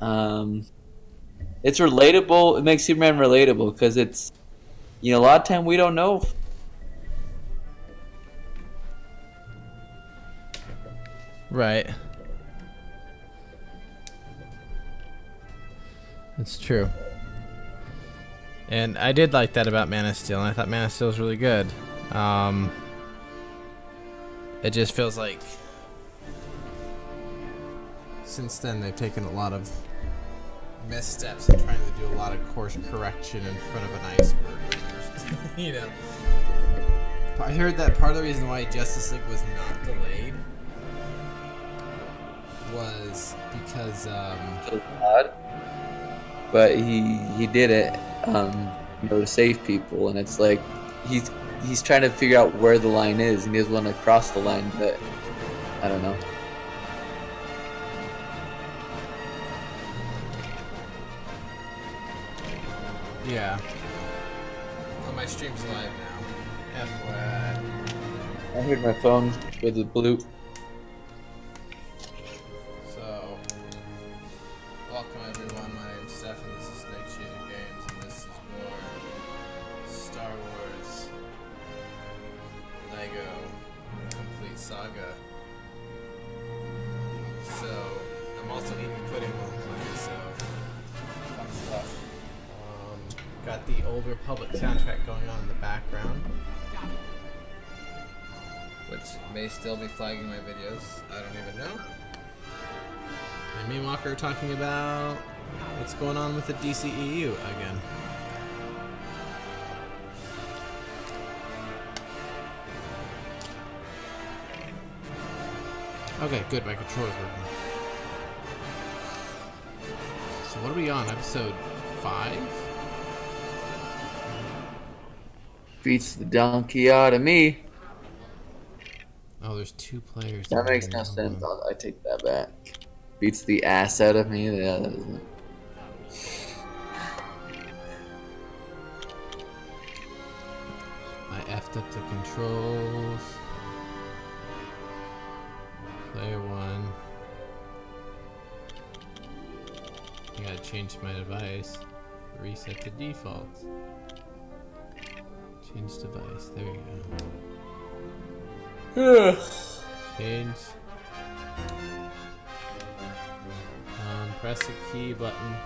Um, it's relatable. It makes Superman relatable because it's a lot of time we don't know. Right. That's true. And I did like that about Man of Steel, and I thought Man of Steel was really good. It just feels like since then they've taken a lot of missteps in trying to do a lot of course correction in front of an iceberg. You know. I heard that part of the reason why Justice League was not delayed was because Odd, but he did it to save people, and it's like he's trying to figure out where the line is, and he doesn't want to cross the line, but I don't know. yeah. Well, my stream's live now. FYI. I heard my phone with the blue. So, welcome everyone. My name's Steph, and this is Snake Shooter Games, and this is more Star Wars Lego Complete Saga. So, I'm also eating pudding while I'm playing, so fun stuff. Got the Old Republic soundtrack going on in the background, which may still be flagging my videos. I don't even know. And me and Walker are talking about what's going on with the DCEU again. Okay, good. My controller's working. So what are we on? Episode 5? Beats the donkey out of me. Oh, there's 2 players. That makes no sense. I take that back. Beats the ass out of me. Yeah, that isn't. I effed up the controls. Player 1. I gotta change my device. Reset to defaults. Change device. There we go. Change. Press the key button.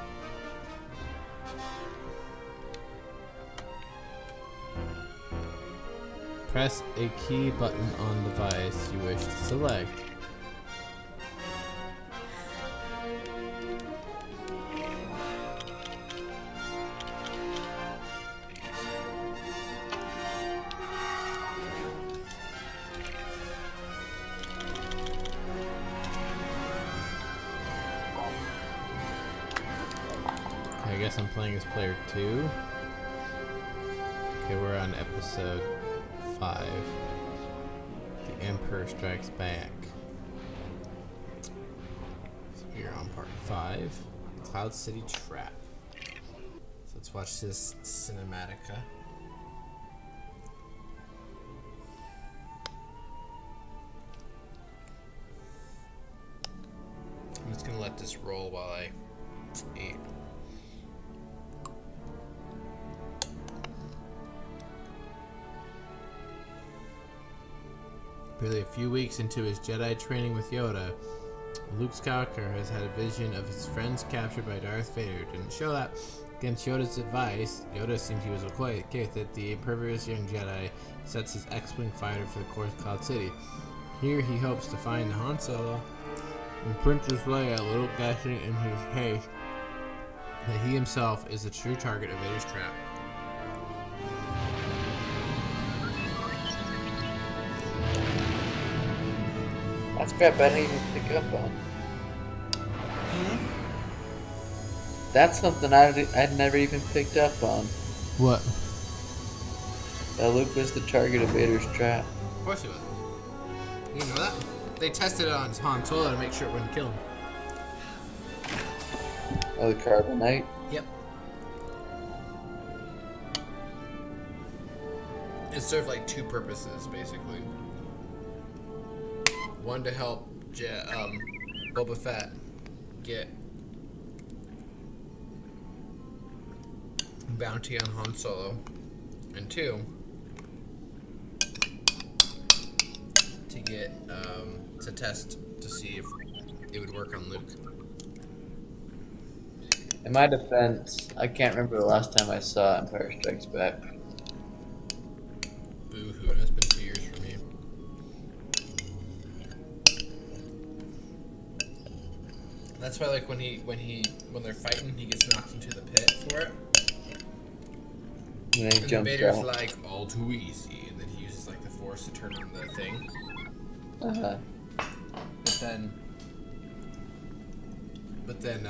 Press a key button on device you wish to select. I guess I'm playing as player 2. Okay, we're on episode 5. The Emperor Strikes Back. So we're on part 5. Cloud City Trap. So let's watch this cinematica. I'm just gonna let this roll while I eat. Barely a few weeks into his Jedi training with Yoda, Luke Skywalker has had a vision of his friends captured by Darth Vader. Didn't show that. Against Yoda's advice, Yoda assumed he was okay with it. The impervious young Jedi sets his X-Wing fighter for the course of Cloud City. Here he hopes to find Han Solo and Princess Leia, a little guessing in his haste that he himself is the true target of Vader's trap. That's crap I didn't even pick up on. That's something I'd never even picked up on. What? That Luke was the target of Vader's trap. Of course he was. You know that? They tested it on Han Solo to make sure it wouldn't kill him. Oh, the carbonite? Yep. It served like 2 purposes, basically. One to help Boba Fett get bounty on Han Solo, and 2, to get to test to see if it would work on Luke. In my defense, I can't remember the last time I saw Empire Strikes Back. Boo-hoo, it's been 2 years for me. That's why, like, when they're fighting, he gets knocked into the pit for it. And then he And jumps Vader's out. like, all too easy, and then he uses, like, the Force to turn on the thing. But then,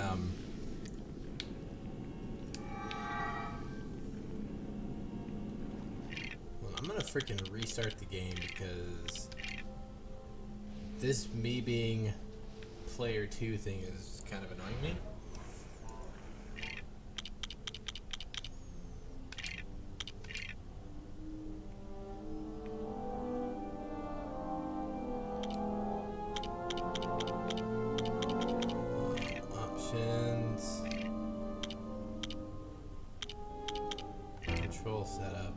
well, I'm gonna freaking restart the game because this me being player 2 thing is kind of annoying me. Options. Control setup.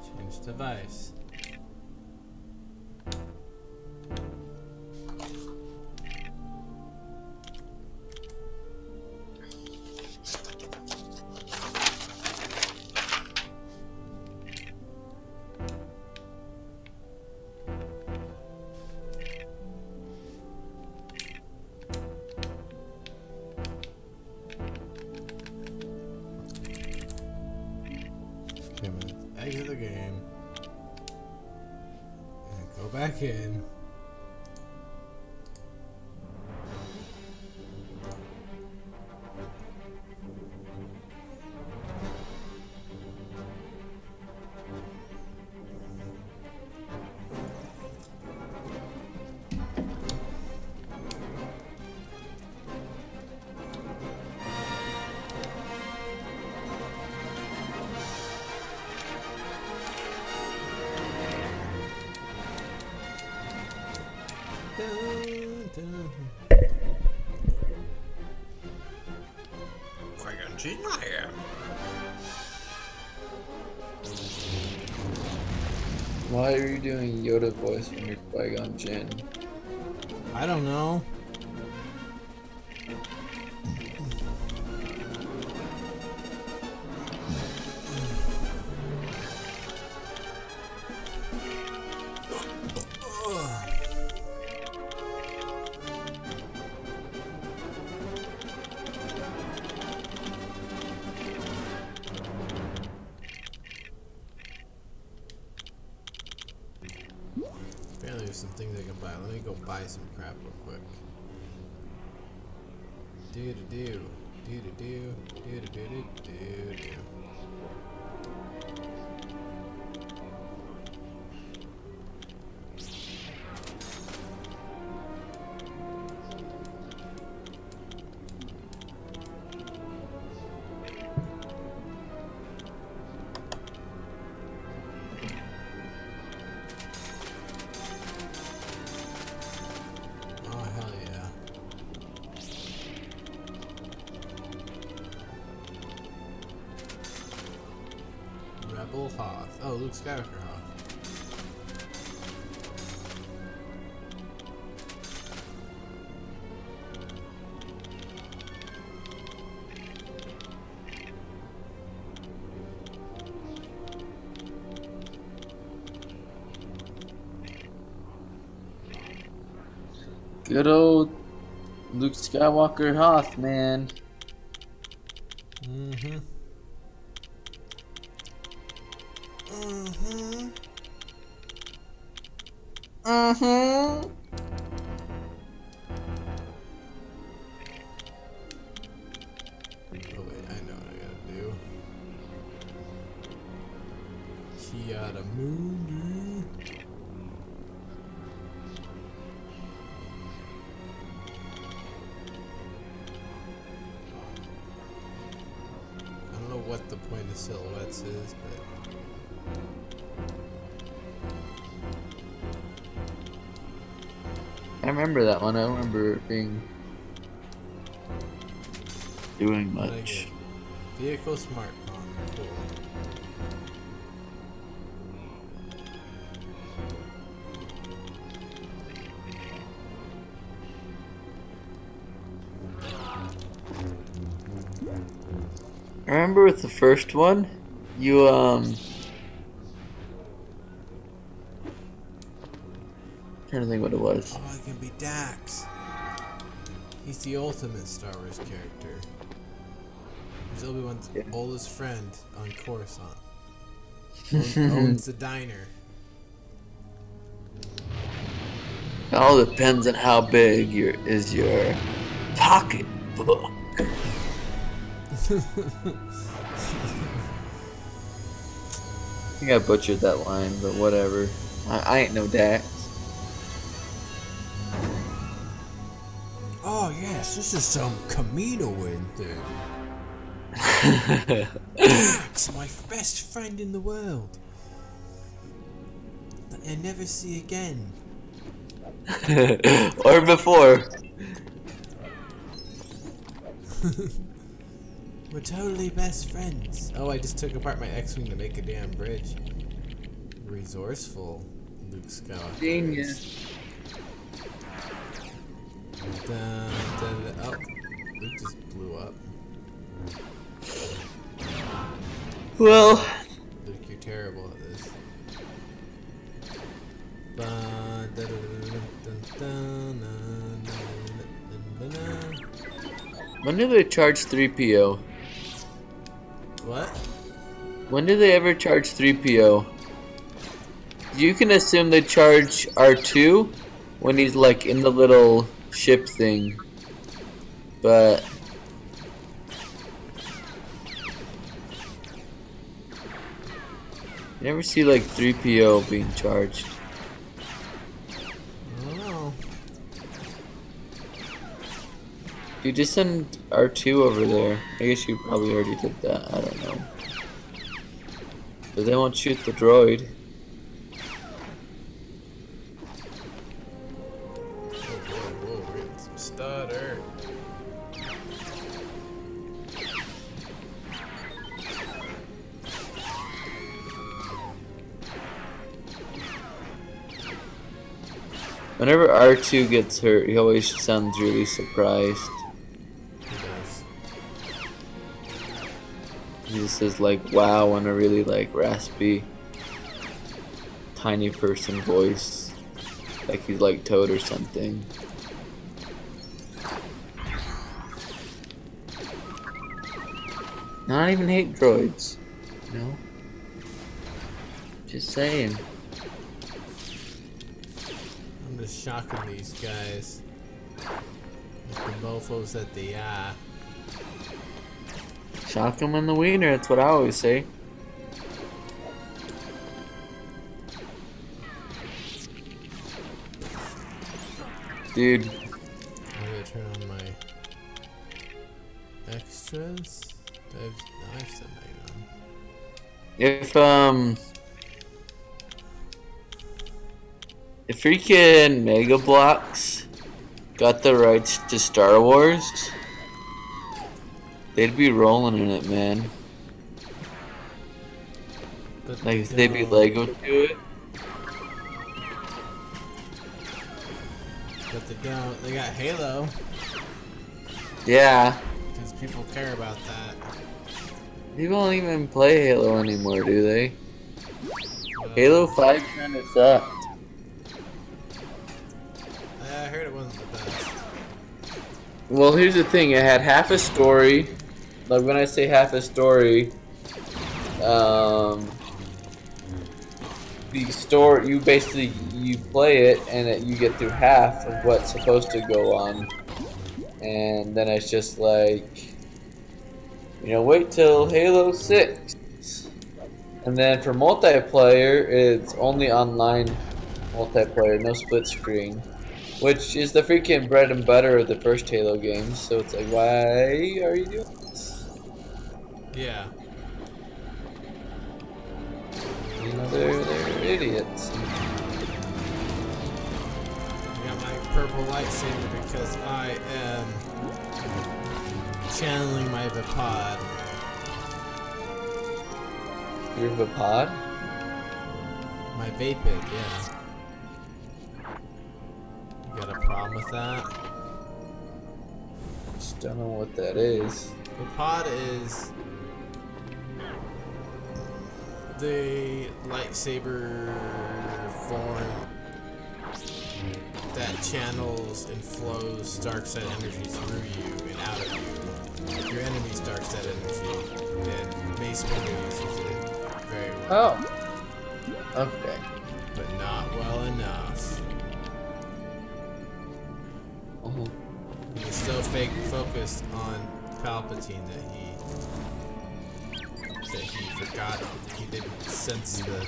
Change device. Okay, I'm gonna exit the game and go back in. Dun, dun. Qui-Gon Jinn, I am. Why are you doing Yoda voice when you're Qui-Gon Jinn? I don't know. Apparently there's some things I can buy. Let me go buy some crap real quick. Do-do-do. Do-do-do. Do-do-do-do-do-do. Oh, hell yeah. Rebel Hoth. Oh, Luke Skywalker Hoth. Good old Luke Skywalker Hoth, man. Mm-hmm. Mm-hmm. Mm-hmm. Oh wait, I know what I gotta do. Kiada Mundi. I don't know what the point of silhouettes is, but I remember that one. I remember it being doing What did I much. get? Vehicle smart bomb. Cool. I remember with the first one, you trying to think what it was. Oh, it can be Dax. He's the ultimate Star Wars character. He's Obi-Wan's oldest friend on Coruscant. Owns the diner. It all depends on how big your pocketbook. I think I butchered that line, but whatever. I ain't no Dax. Oh yes, this is some Kaminoan thing. Dax, my best friend in the world. That I never see again. Or before. We're totally best friends. Oh, I just took apart my X-Wing to make a damn bridge. Resourceful, Luke Skywalker. Genius. Oh, Luke just blew up. Well, Luke, you're terrible at this. when do they charge 3PO? What? When do they ever charge 3PO? You can assume they charge R2 when he's like in the little ship thing, but you never see like 3PO being charged. I don't know. You just send R2 over there. I guess you probably already did that. I don't know. But they won't shoot the droid. Whoa, we're getting some stutter. Whenever R2 gets hurt, he always sounds really surprised. He does. He just says like wow in a really like raspy, tiny person voice. Like he's like Toad or something. I don't even hate droids. You know? Just saying. I'm just shocking these guys. With the mofos that they are. Shock him in the wiener, that's what I always say. Dude. I'm gonna turn on my extras. No, I've set that on. If freaking Mega Bloks got the rights to Star Wars, they'd be rolling in it, man. But Like if they'd be Lego to it. But they don't. They got Halo. Yeah. Because people care about that. People don't even play Halo anymore, do they? Halo 5 kinda sucked. I heard it wasn't the best. Well, here's the thing. It had half a story. Like when I say half a story, the story you basically you play it and you get through half of what's supposed to go on, and then it's just like, you know, wait till Halo 6, and then for multiplayer, it's only online multiplayer, no split screen. Which is the freaking bread and butter of the first Halo games, so it's like, why are you doing this? Yeah. You know, they're idiots. I got my purple lightsaber because I am channeling my Vipod. Your Vipod? My Vapid, yeah. You got a problem with that? Just don't know what that is. Vipod is the lightsaber form that channels and flows dark side energy through you and out of you. Your enemy's dark side energy, and Mace Windu uses it very well. Oh. Okay. But not well enough. He was so focused on Palpatine that he forgot. He didn't sense the.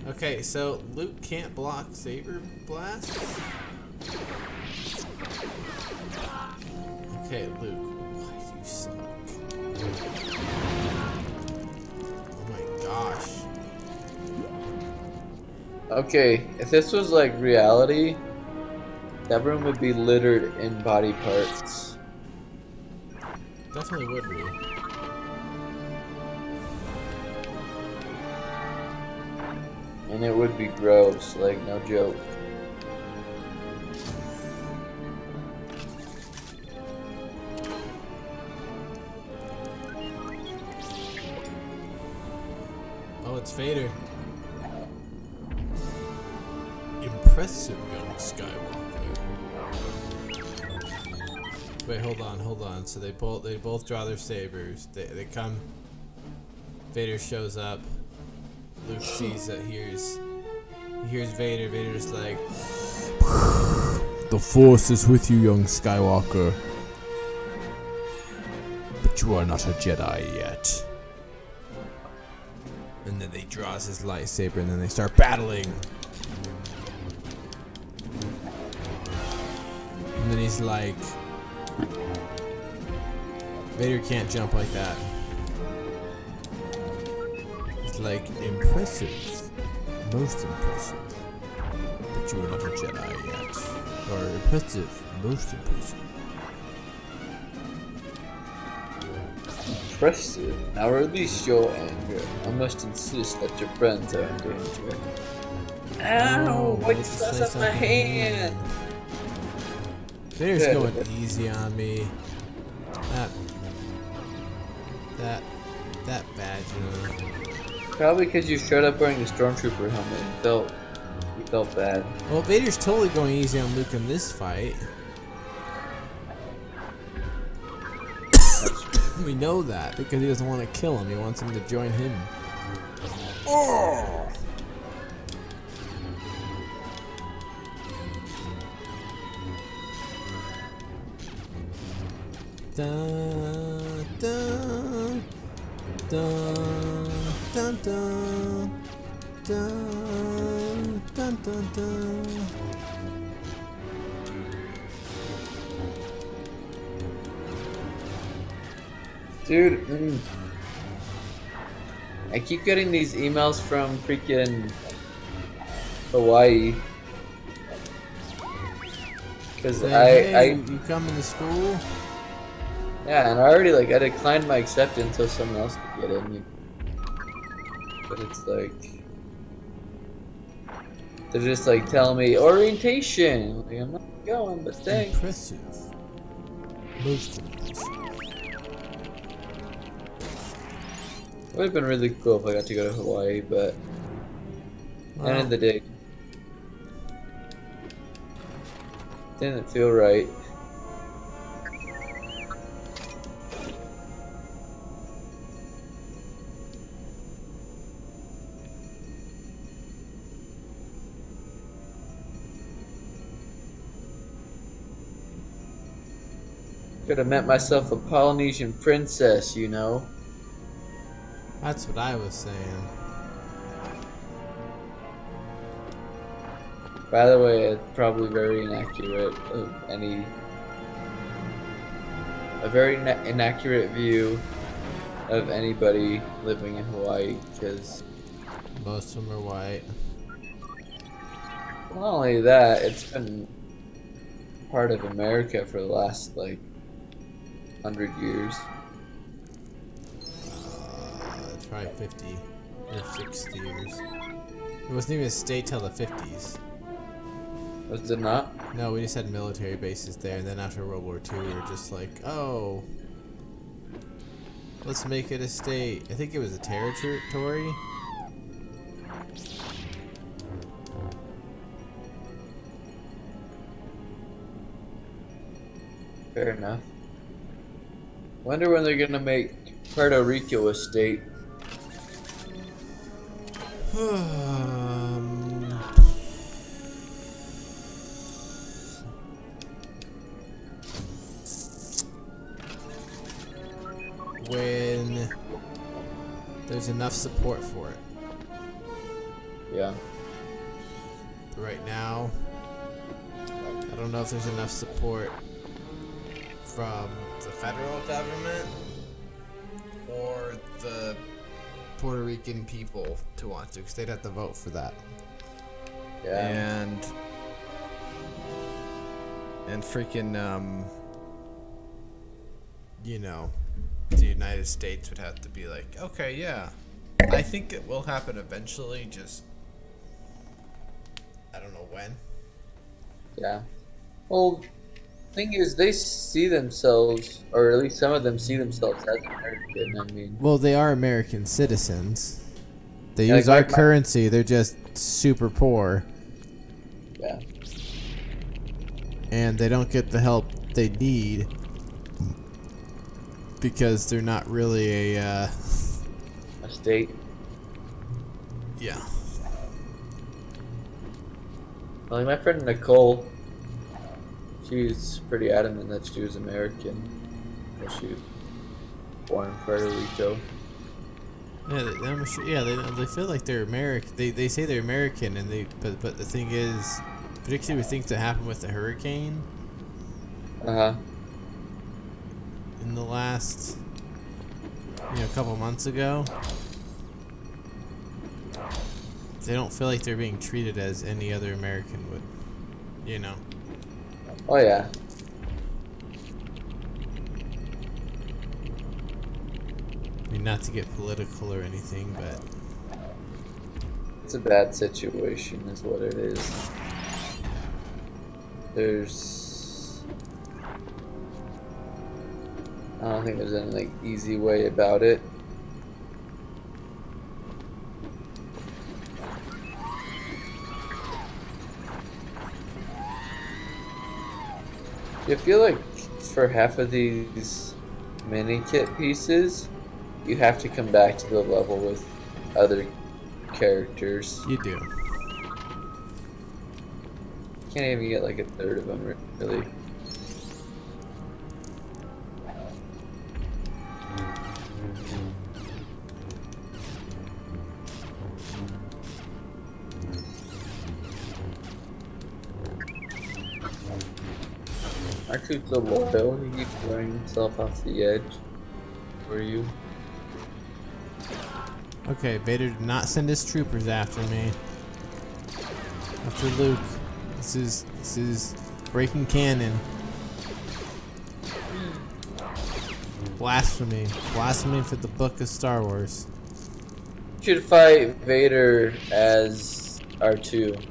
Okay, so Luke can't block saber blasts. Okay, Luke, why do you suck? Oh my gosh. Okay, if this was like reality, that room would be littered in body parts. Definitely would be. And it would be gross, like no joke. Oh, it's Vader. Impressive, young Skywalker. Wait, hold on. So they both draw their sabers. They come. Vader shows up. Luke sees that he hears Vader. Vader's like, "The Force is with you, young Skywalker. But you are not a Jedi yet." And then he draws his lightsaber, and then they start battling. And then he's like, Vader can't jump like that. He's like, impressive. Most impressive. But you are not a Jedi yet. Or impressive. Most impressive. Impressive. Now release your anger. I must insist that your friends are in danger. Ow! Why did you slice up my hand? Vader's going easy on me. That vaginal. Probably because you showed up wearing a stormtrooper helmet. You felt bad. Well, Vader's totally going easy on Luke in this fight. We know that because he doesn't want to kill him. He wants him to join him. Oh! Dun, dun, dun, dun, dun, dun, dun, dun, dun. Dude, I keep getting these emails from freaking Hawaii. Cause hey, you coming to school? Yeah, and I declined my acceptance so someone else could get in. But it's like they're just like telling me orientation. Like, I'm not going, but thanks. Impressive. Most impressive. It would have been really cool if I got to go to Hawaii, but end of the day, didn't feel right. Could have met myself a Polynesian princess, you know. That's what I was saying. By the way, it's probably very inaccurate of any... A very inaccurate view of anybody living in Hawaii, because... Most of them are white. Not only that, it's been part of America for the last, like, 100 years. It's probably 50 or 60 years. It wasn't even a state till the 50s. Was it not? No, we just had military bases there, and then after World War II, we were just like, oh, let's make it a state. I think it was a territory. Fair enough. Wonder when they're gonna make Puerto Rico a state. When there's enough support for it. Yeah. But right now, I don't know if there's enough support from the federal government or the Puerto Rican people to want to, because they'd have to vote for that. Yeah. And freaking you know, the United States would have to be like, okay, yeah, I think it will happen eventually, just I don't know when. Yeah. Well, thing is, they see themselves, or at least some of them see themselves as American. I mean, Well, they are American citizens. They Yeah, use like our my- currency. They're just super poor, yeah. and they don't get the help they need because they're not really a A state. yeah. Like my friend Nicole, she's pretty adamant that she was American. Well, she was born in Puerto Rico. Yeah, I'm sure, yeah, they feel like they're American. They say they're American, and but the thing is, particularly with things that happened with the hurricane in the last couple months ago, they don't feel like they're being treated as any other American would, Oh yeah. I mean, not to get political or anything, but It's a bad situation, is what it is. I don't think there's any easy way about it. I feel like for half of these mini kit pieces, you have to come back to the level with other characters. you do. Can't even get a third of them, really. Artu's a loyal. He keeps throwing himself off the edge. Were you? Okay, Vader did not send his troopers after me. After Luke. This is breaking canon. Blasphemy. Blasphemy for the book of Star Wars. You should fight Vader as R2.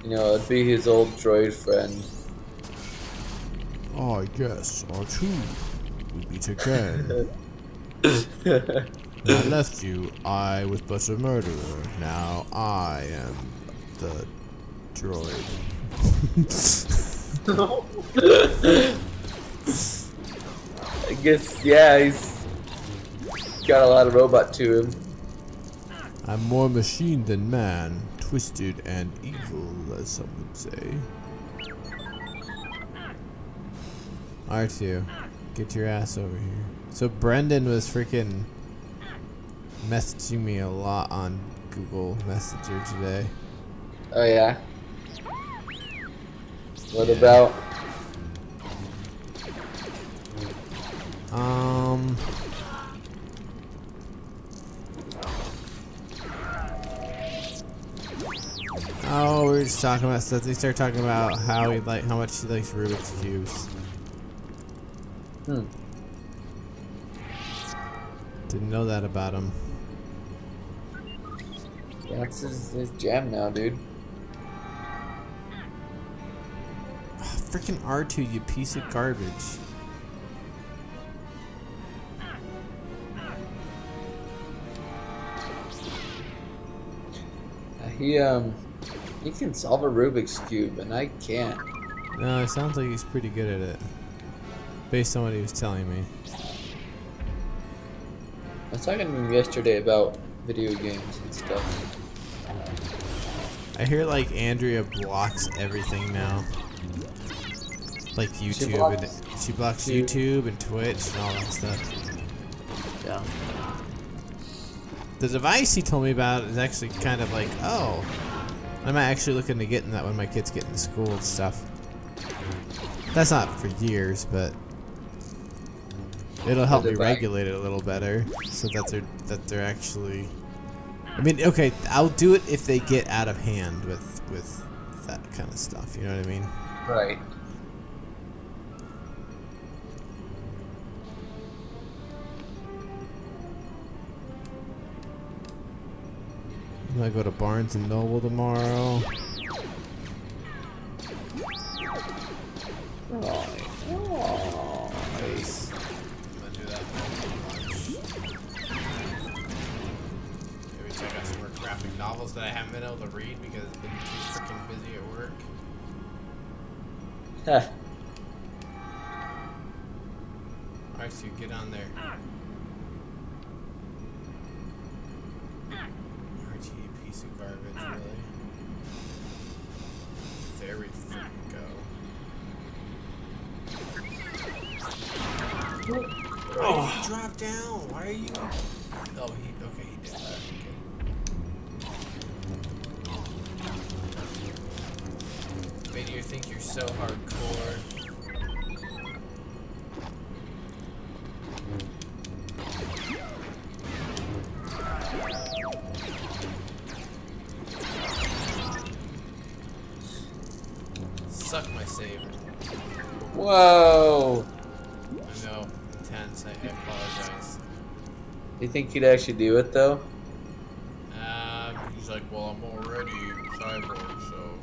It'd be his old droid friend. Oh, yes, R2. We meet again. When I left you, I was but a murderer. Now I am the droid. I guess, yeah, he's got a lot of robot to him. I'm more machine than man, twisted and evil, as some would say. R2, get your ass over here. So Brendan was freaking messaging me a lot on Google Messenger today. Oh yeah. What about? Oh, we were just talking about stuff. They started talking about how much he likes Rubik's cubes. Didn't know that about him. That's his jam now, dude. Freaking R2, you piece of garbage. He can solve a Rubik's Cube, and I can't. No, it sounds like he's pretty good at it. Based on what he was telling me. I was talking to him yesterday about video games and stuff. I hear like Andrea blocks everything now. Like YouTube, she blocks YouTube and Twitch and all that stuff. Yeah. The device he told me about is actually kind of like, oh, I'm actually looking to get in that when my kids get into school and stuff. That's not for years, but it'll help me regulate it a little better, so that they're actually. I mean, okay, I'll do it if they get out of hand with that kind of stuff. You know what I mean? Right. I'm gonna go to Barnes and Noble tomorrow. Oh, nice. I'm gonna do that maybe check out some more graphic novels that I haven't been able to read because I've been too freaking busy at work. Huh. Alright, so you get on there. Piece of garbage, really. There we freaking go. Why did he drop down? Why are you? Oh, okay, he did that. Okay. Made you think you're so hardcore. Suck my saber. Whoa! I know, intense. I apologize. You think you'd actually do it though? He's like, well, I'm already cyborg, so.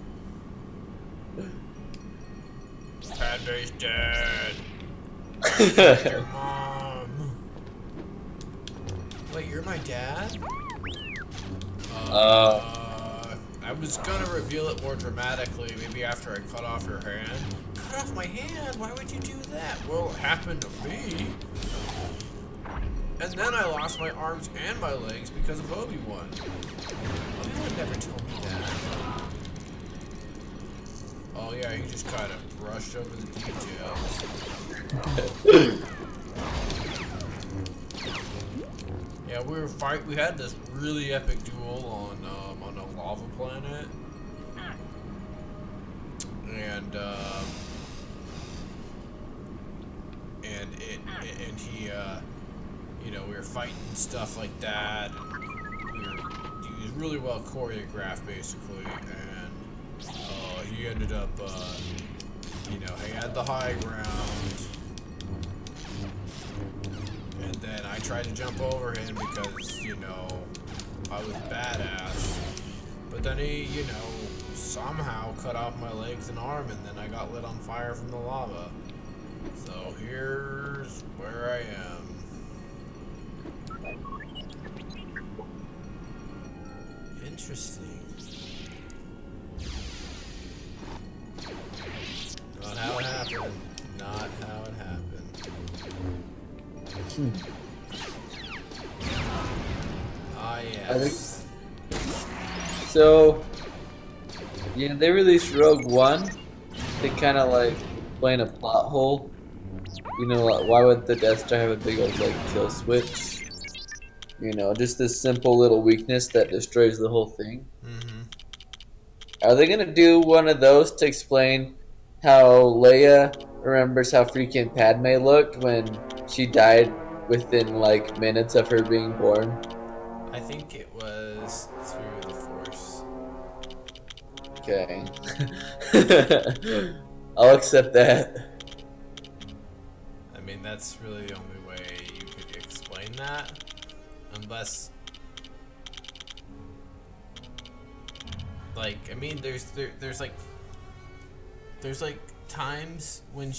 Padme's dead. Your mom. Wait, you're my dad? I was gonna reveal it more dramatically, maybe after I cut off your hand. Cut off my hand? Why would you do that? Well, it happened to me. And then I lost my arms and my legs because of Obi-Wan. Obi-Wan never told me that. Oh yeah, you just kind of brushed over the details. Yeah, we had this really epic duel on a lava planet, and he, you know, we were fighting stuff like that, and he was really well choreographed basically, and he ended up, you know, he had the high ground. And then I tried to jump over him because, you know, I was badass. But then he, you know, somehow cut off my legs and arm, and then I got lit on fire from the lava. So here's where I am. Interesting. Not how it happened. Not how it happened. Ah, yes. So, yeah, they released Rogue One. They kind of like explain a plot hole. You know, like, why would the Death Star have a big old like kill switch? You know, just this simple little weakness that destroys the whole thing. Mm-hmm. Are they gonna do one of those to explain how Leia remembers how freaking Padme looked when she died within like minutes of her being born? I think it was through the Force. Okay. I'll accept that. I mean, that's really the only way you could explain that. unless, like, I mean, there's like times when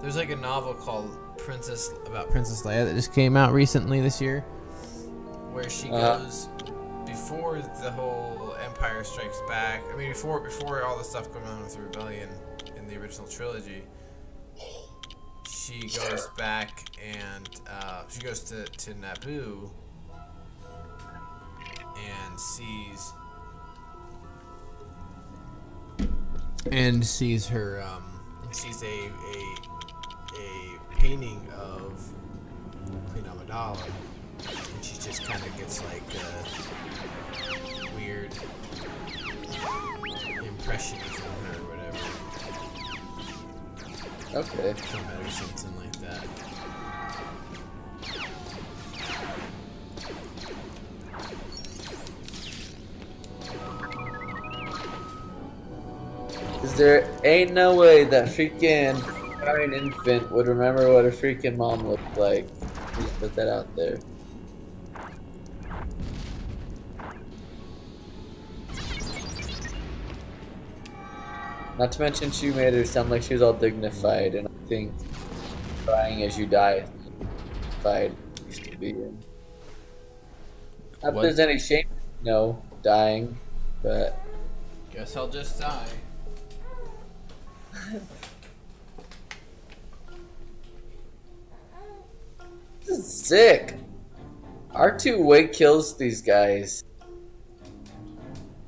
there's like a novel called Princess Leia that just came out recently this year, where she goes before the whole Empire Strikes Back. I mean, before all the stuff going on with the rebellion in the original trilogy, she goes back and she goes to Naboo and sees her sees a painting of Queen Amidala, and she just kind of gets like a weird impression from her or whatever. Okay. From it or something like that. Cause there ain't no way that freaking crying infant would remember what her freaking mom looked like. Just put that out there. Not to mention she made her sound like she was all dignified, and I think crying as you die dignified used to be in. Not that there's any shame in, dying, but guess I'll just die. This is sick. R2 way kills these guys.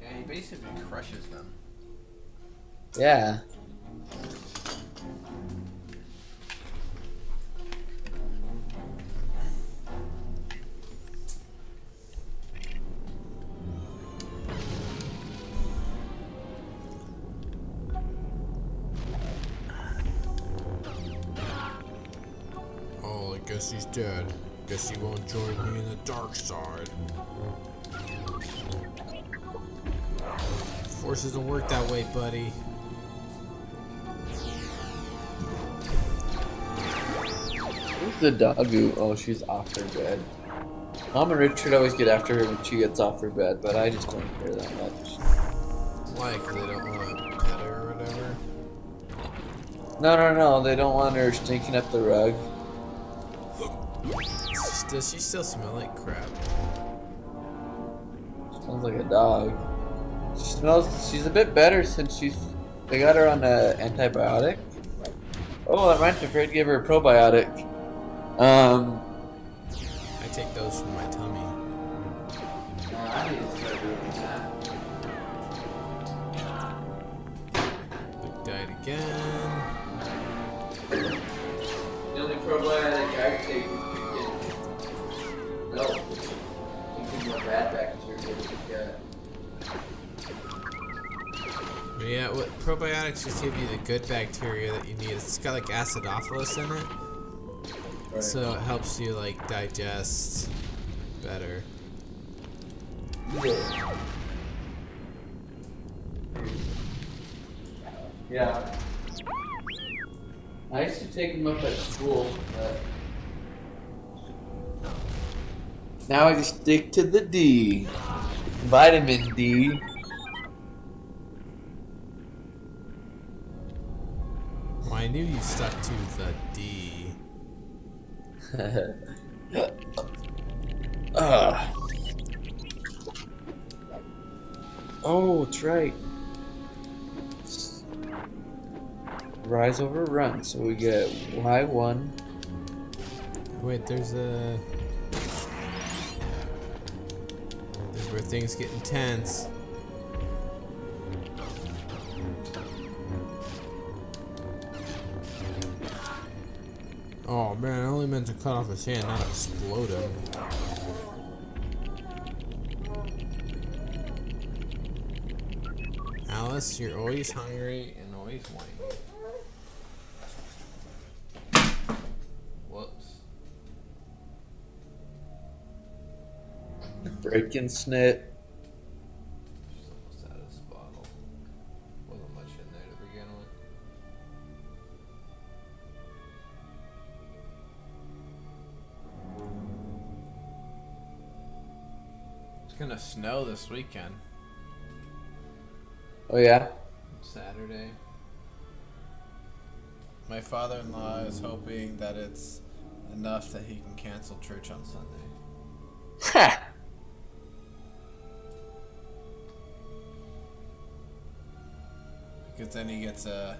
Yeah, he basically crushes them. Yeah. Oh, I guess he's dead. Guess he won't join me in the dark side. Force doesn't work that way, buddy. Who's the doggo? Oh, she's off her bed. Mom and Richard always get after her when she gets off her bed, but I just don't care that much. Why? Because they don't want to pet her or whatever? No. They don't want her stinking up the rug. Does she still smell like crap? Smells like a dog. She's a bit better since they got her on an antibiotic. Oh, that reminds me, afraid to give her a probiotic. I take those from my tummy. I need to start doing that. Luke died again. The only probiotic I take is freaking milk. You can more bad bacteria in the gut. But yeah, what probiotics just give you the good bacteria that you need. It's got like acidophilus in it. Right. So it helps you like digest better. Yeah. I used to take them up at school, but now I just stick to the D. Vitamin D. Well, I knew you stuck to the D. Oh, that's right. Rise over run, so we get Y1. Wait, there's where things get intense. Oh man, I only meant to cut off his hand, not explode him. Alice, you're always hungry and always whiny. Whoops. Breaking snit. She's almost out of this bottle. Wasn't much in there to begin with. It's gonna snow this weekend. Oh yeah. Saturday. My father-in-law is hoping that it's enough that he can cancel church on Sunday. Ha! Because then he gets a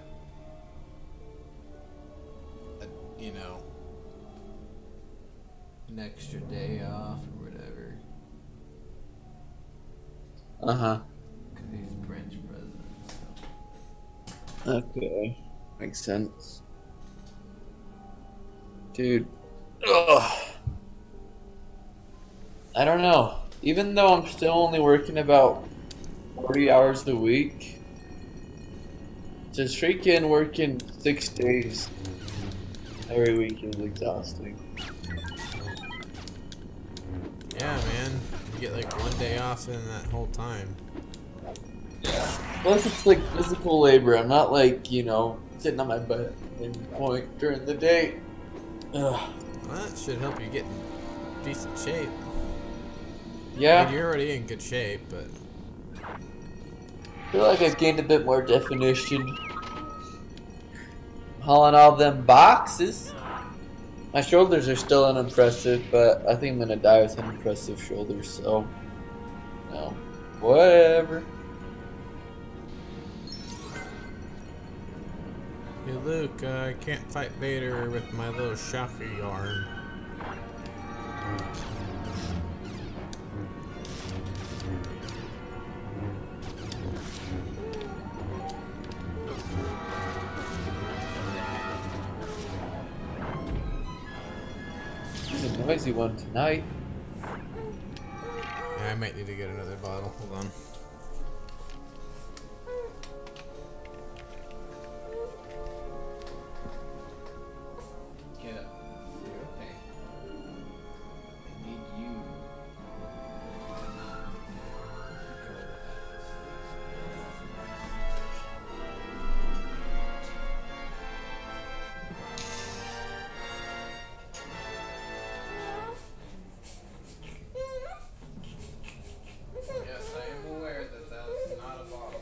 you know, an extra day off or whatever. Uh-huh. Because he's French president. So. Okay. Makes sense. Dude. Ugh. I don't know. Even though I'm still only working about 40 hours a week, just freaking working 6 days every week is exhausting. Yeah, man. You get like 1 day off in that whole time. Plus, it's like physical labor. I'm not like, you know, sitting on my butt in point during the day. Ugh. Well, that should help you get in decent shape. Yeah. I mean, you're already in good shape, but I feel like I've gained a bit more definition. Hauling all them boxes. My shoulders are still unimpressive, but I think I'm gonna die with unimpressive shoulders, so no. Whatever. hey Luke, I can't fight Vader with my little shocker arm. He's a noisy one tonight. Yeah, I might need to get another bottle. Hold on. Get up. You're okay. I need you. Yes, I am aware that that is not a bottle.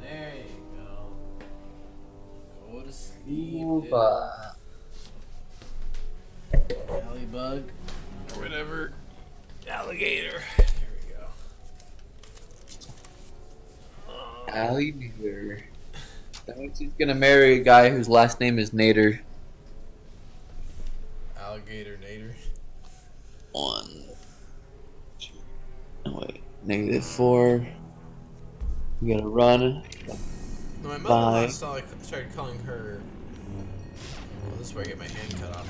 There you go. Go to sleep. Ooba. Alley-bug. Or whatever. Alligator. There we go. Alligator. That means he's gonna marry a guy whose last name is Nader. Alligator Nader. 1, 2, oh wait, -4. We gotta run. No, my Bye. mother-in-law started calling her. Well, this is where I get my hand cut off.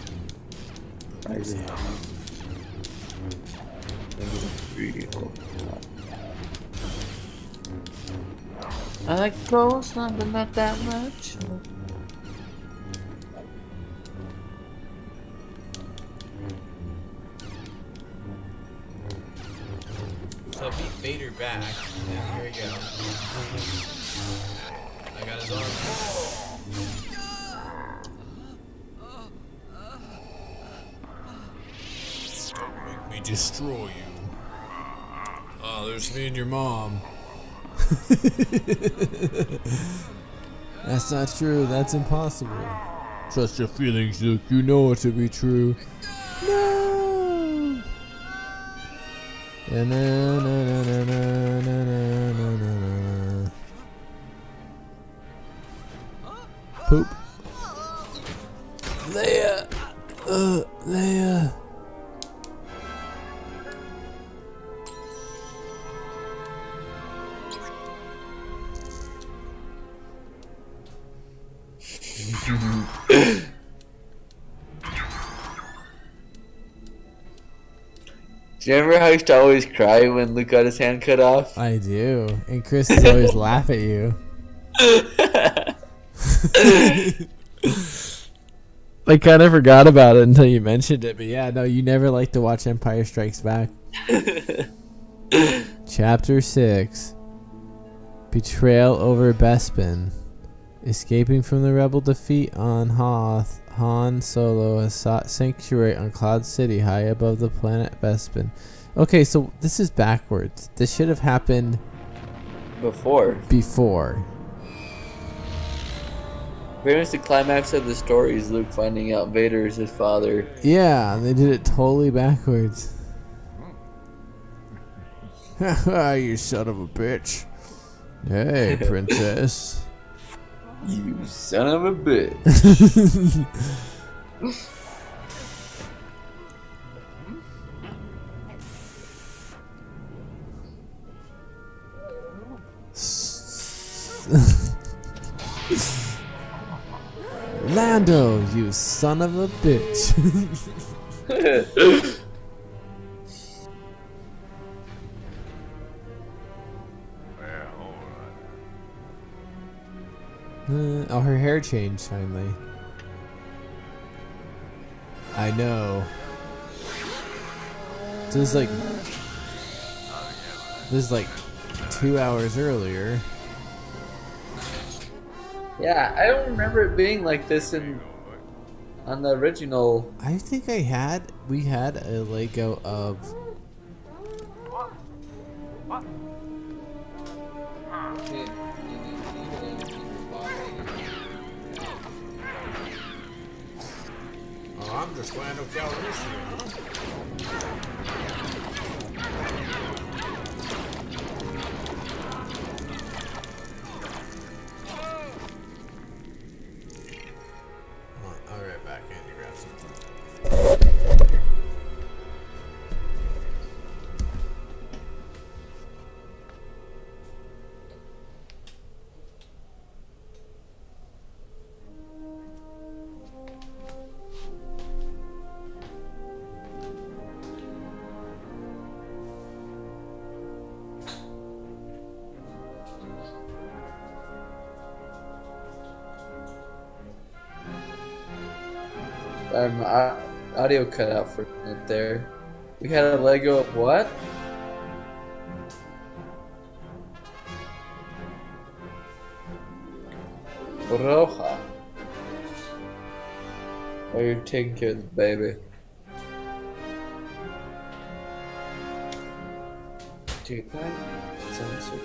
I like coleslaw, but not that much. So I beat Vader back, and here we go. I got his arm. Don't make me destroy you. Oh, there's me and your mom. That's not true. That's impossible. Trust your feelings, Luke. You know it to be true. No. Poop. Leia. Leia. Do you remember how he used to always cry when Luke got his hand cut off? I do. And Chris is always laugh at you. I kind of forgot about it until you mentioned it, but yeah, no, you never like to watch Empire Strikes Back. Chapter 6. Betrayal over Bespin. Escaping from the rebel defeat on Hoth, Han Solo has sought sanctuary on Cloud City high above the planet Bespin. Okay, so this is backwards. This should have happened Before. Very much the climax of the story is Luke finding out Vader is his father. Yeah, they did it totally backwards. Haha, you son of a bitch. Hey, princess. You son of a bitch. Lando, you son of a bitch. Oh, her hair changed finally. I know. This is like 2 hours earlier. Yeah, I don't remember it being like this on the original. I think we had a Lego of I'm just Lando Calrissian. I'll be right back and you grab something. Audio cut out for a minute there. We had a Lego of what? Roja. Oh, you're taking care of the baby. Dude, that sounds so good.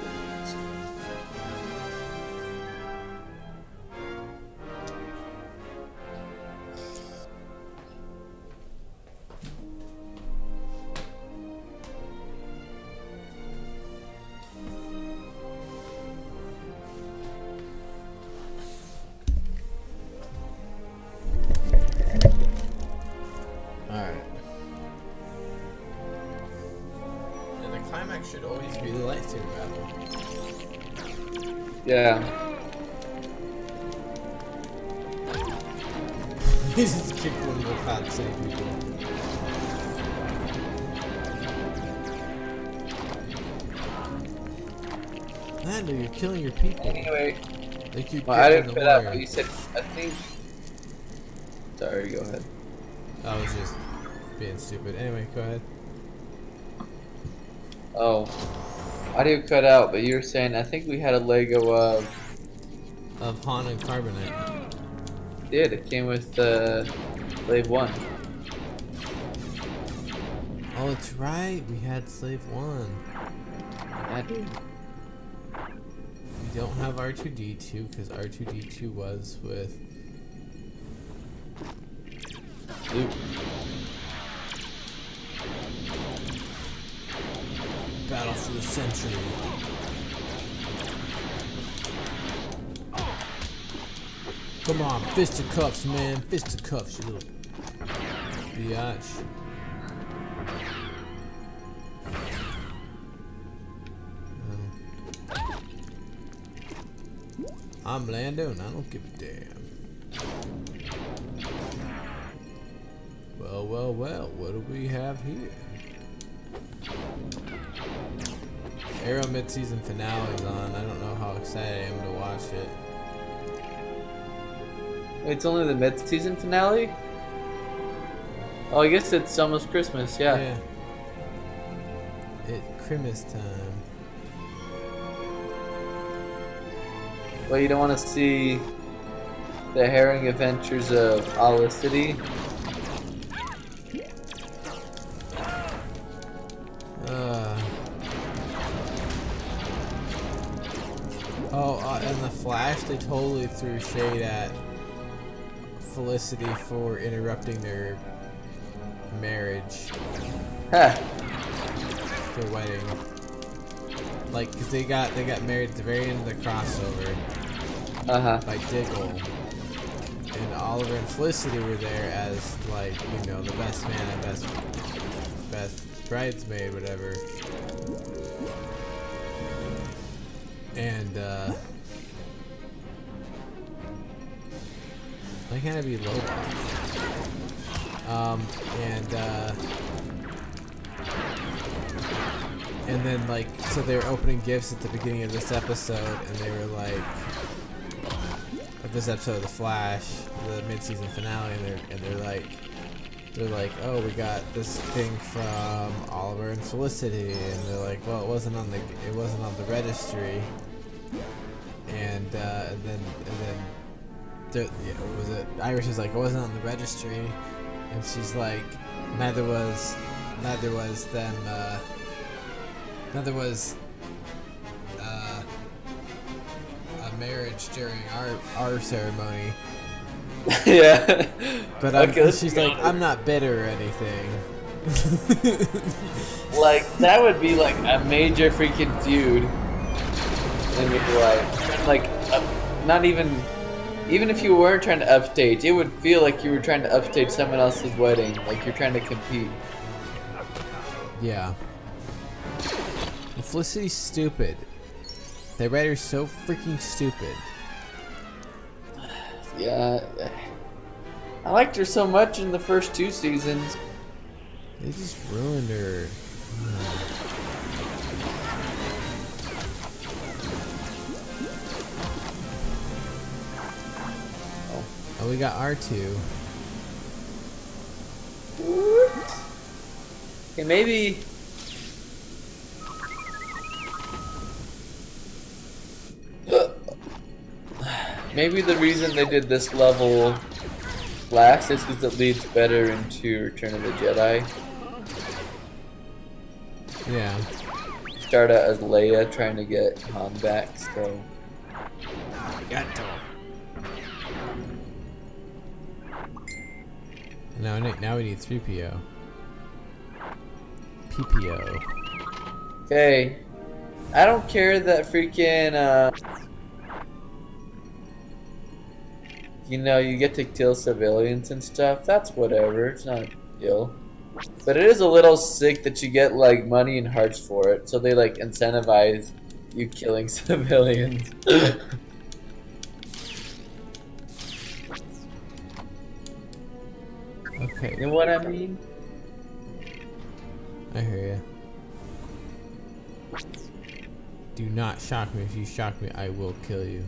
Should always be the lightsaber battle. Yeah. This is kick one of the Cloud City people. Lando, you're killing your people. Anyway, they keep I didn't put up, but you said, I think. Sorry, go ahead. I was just being stupid. Anyway, go ahead. Oh, audio cut out, but you were saying I think we had a Lego of Han and Carbonite. Did it came with Slave 1. Oh, it's right. We had Slave 1. I did. We don't have R2-D2 because R2-D2 was with Luke. Battle for the Century. Come on, fisticuffs, man. Fisticuffs, you little biatch. I'm Lando and I don't give a damn. Well, well, well, what do we have here? Arrow mid-season finale is on. I don't know how excited I am to watch it. It's only the mid-season finale? Oh, I guess it's almost Christmas, yeah. It's Christmas time. Well, you don't want to see the harrowing adventures of Olicity? In The Flash, they totally threw shade at Felicity for interrupting their marriage. Huh. Their wedding. Like, cause they got married at the very end of the crossover. By Diggle. And Oliver and Felicity were there as, like, you know, the best man and best bridesmaid, whatever. And, why can't I be low? And then, like, so they were opening gifts at the beginning of this episode, and they were like, of this episode of The Flash, the mid-season finale, and they're like, oh, we got this thing from Oliver and Felicity, and they're like, well, it wasn't on the registry, and then was it Iris is like, it wasn't on the registry, and she's like, neither was a marriage during our ceremony. Yeah. But she's like, I'm not bitter or anything. Like, that would be like a major freaking feud in your life. Like, not even if you weren't trying to upstage, it would feel like you were trying to upstage someone else's wedding. Like you're trying to compete. Yeah. And Felicity's stupid. They write her so freaking stupid. Yeah. I liked her so much in the first 2 seasons. They just ruined her. Oh, we got R2. Okay, maybe. Maybe the reason they did this level last is because it leads better into Return of the Jedi. Yeah. Start out as Leia trying to get Han back, so. Now we need 3PO. PPO. Okay. I don't care that freaking, you know, you get to kill civilians and stuff. That's whatever. It's not a big deal. But it is a little sick that you get, like, money and hearts for it. So they, like, incentivize you killing civilians. Okay. You know what I mean? I hear ya. Do not shock me. If you shock me, I will kill you.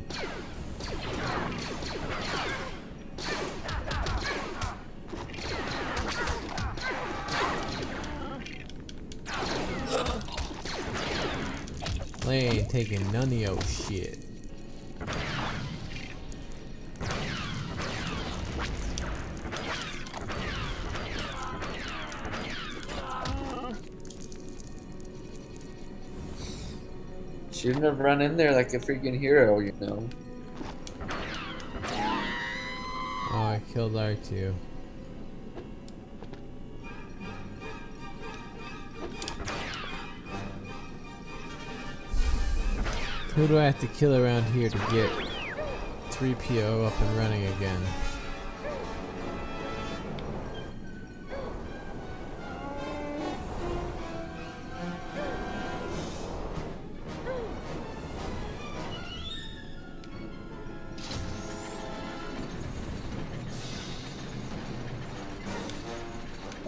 They ain't taking none of your shit. Shouldn't have run in there like a freaking hero, you know. Oh, I killed R2. Who do I have to kill around here to get 3PO up and running again?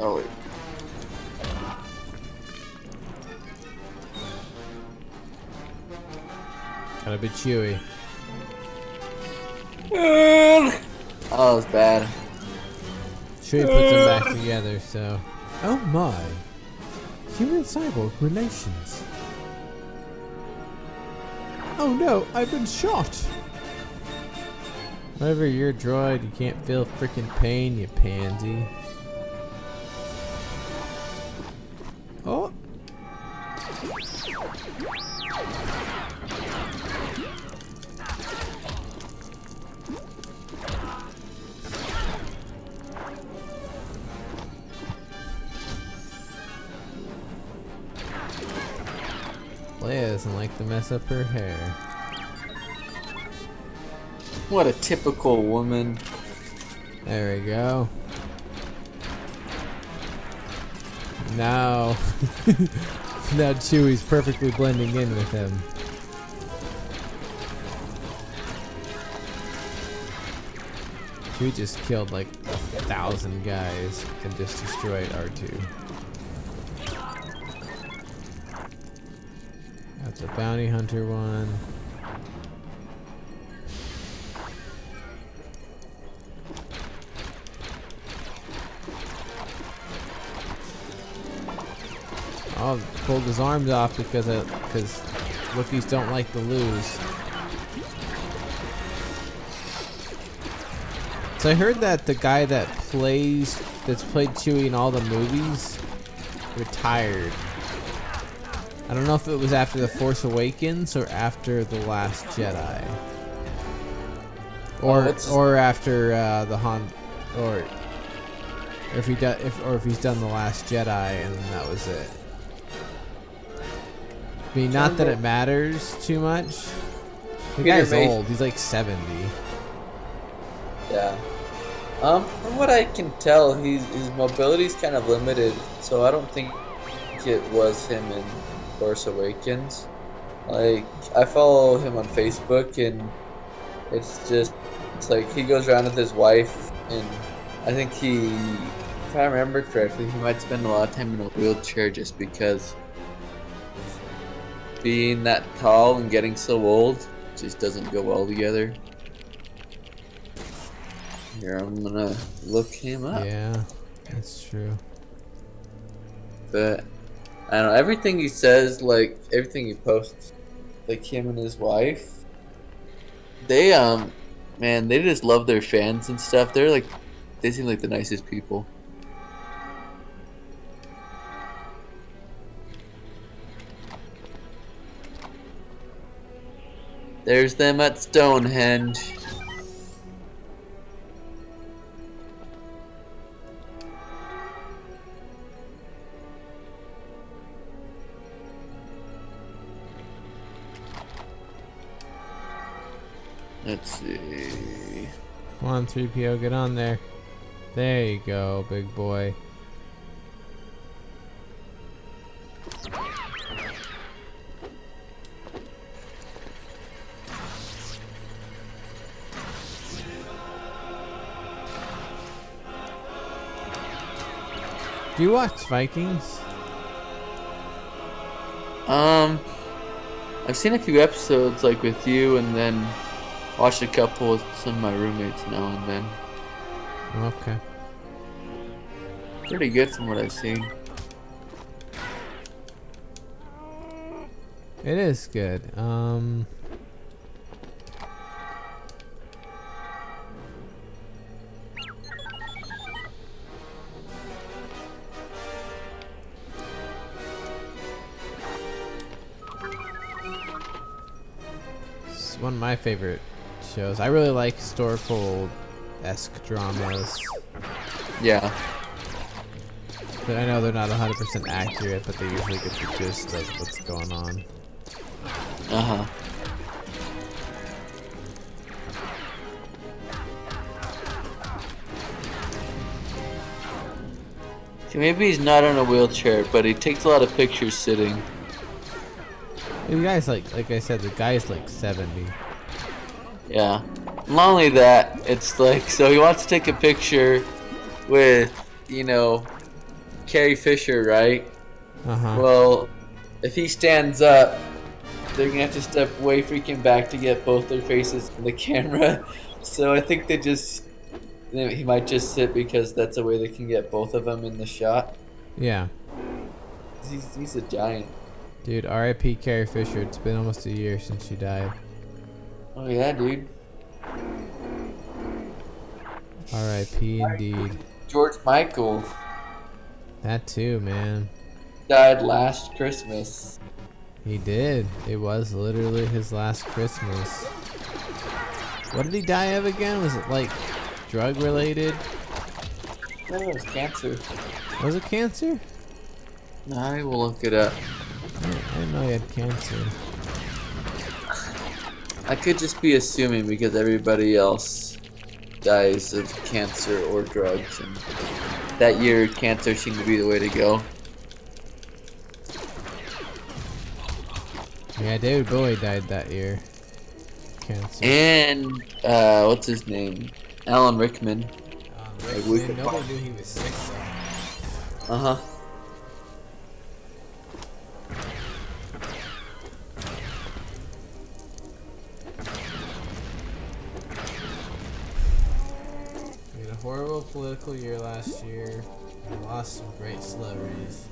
Oh, wait. Gotta be chewy. Oh, it was bad. Chewie puts them back together, so. Oh my. Human cyborg relations. Oh no, I've been shot! Whatever, you're a droid, you can't feel freaking pain, you pansy. Oh! Leia doesn't like to mess up her hair. What a typical woman. There we go. Now, now Chewie's perfectly blending in with him. Chewie just killed like 1,000 guys and just destroyed R2. That's a bounty hunter one. Oh, pulled his arms off because Wookiees don't like to lose. So I heard that the guy that's played Chewie in all the movies retired. I don't know if it was after The Force Awakens or after The Last Jedi, or after the Han, or if he's done The Last Jedi and then that was it. I mean, not that it matters too much. The guy's old. He's like 70. Yeah. From what I can tell, his mobility's kind of limited, so I don't think it was him in Force Awakens. Like, I follow him on Facebook, and it's like he goes around with his wife, and I think if I remember correctly, he might spend a lot of time in a wheelchair just because being that tall and getting so old just doesn't go well together. Here, I'm gonna look him up. Yeah, that's true. But I don't know, everything he says, like everything he posts, like him and his wife, they man, they just love their fans and stuff. They seem like the nicest people. There's them at Stonehenge. Let's see. Come on, 3PO, get on there. There you go, big boy. Do you watch Vikings? I've seen a few episodes, like with you, and then watched a couple with some of my roommates now and then. Okay. Pretty good from what I've seen. It is good. It's one of my favorite shows. I really like historical-esque dramas. Yeah. But I know they're not 100% accurate, but they usually get the gist of what's going on. Uh-huh. Okay, maybe he's not on a wheelchair, but he takes a lot of pictures sitting. The guy's like I said, the guy's like 70. Yeah. Not only that, it's like, so he wants to take a picture with, you know, Carrie Fisher, right? Uh-huh. Well, if he stands up, they're gonna have to step way freaking back to get both their faces in the camera. So I think they just He might just sit because that's the way they can get both of them in the shot. Yeah. He's a giant. Dude, R.I.P. Carrie Fisher. It's been almost a year since she died. Oh yeah, dude. R.I.P. indeed. George Michael That too, man. died last Christmas. He did. It was literally his last Christmas. What did he die of again? Was it like drug related? No, it was cancer. Was it cancer? I will look it up. I didn't know he had cancer. I could just be assuming because everybody else dies of cancer or drugs, and that year cancer seemed to be the way to go. Yeah, David Bowie died that year. Cancer. And what's his name? Alan Rickman. Nobody knew he was sick though. Uh-huh. We had a horrible political year last year. We lost some great celebrities.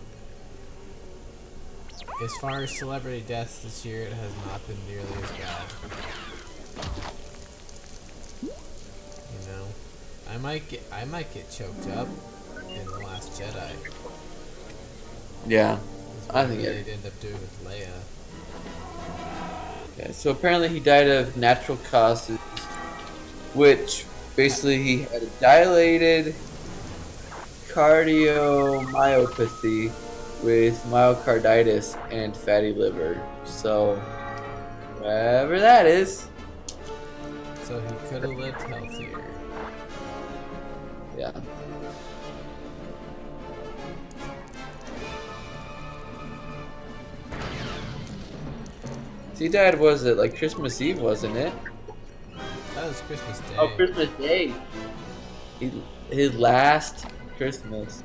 As far as celebrity deaths this year, it has not been nearly as bad. You know, I might get choked up in The Last Jedi. Yeah, I That's think what it. they'd end up doing with Leia. Okay, so apparently he died of natural causes, which basically he had a dilated cardiomyopathy with myocarditis and fatty liver. So, whatever that is. So he could have lived healthier. Yeah. He died, was it like Christmas Eve, wasn't it? That was Christmas Day. Oh, Christmas Day. His last Christmas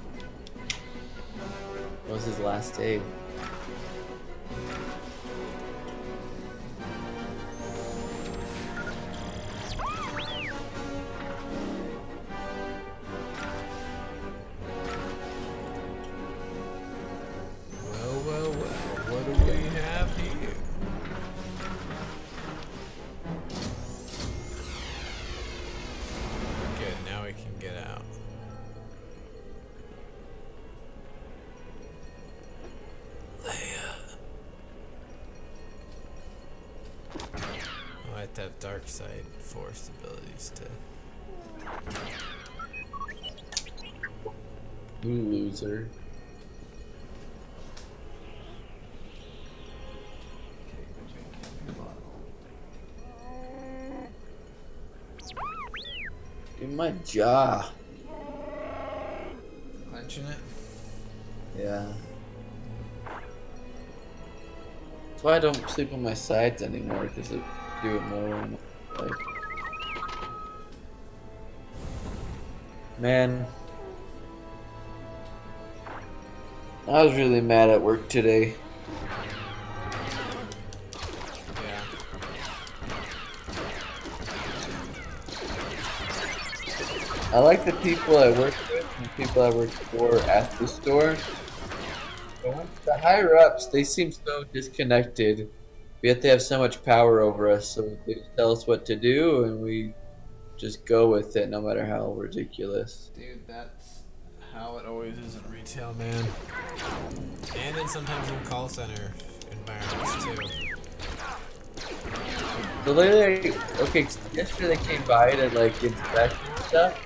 was his last day. Well, what do we have here? Good, now we can get out. Leia. I like to have dark side force abilities to. You loser. In my jaw. Clenching it? Yeah. That's why I don't sleep on my sides anymore, because I do it more on my side. Man. I was really mad at work today. Yeah. I like the people I work with and the people I work for at the store. But once the higher ups, they seem so disconnected. Yet they have so much power over us, so they just tell us what to do and we just go with it no matter how ridiculous. Dude, that's how it always is in retail, man. And then sometimes in call center environments too. So lately, okay, yesterday they came by to like inspect and stuff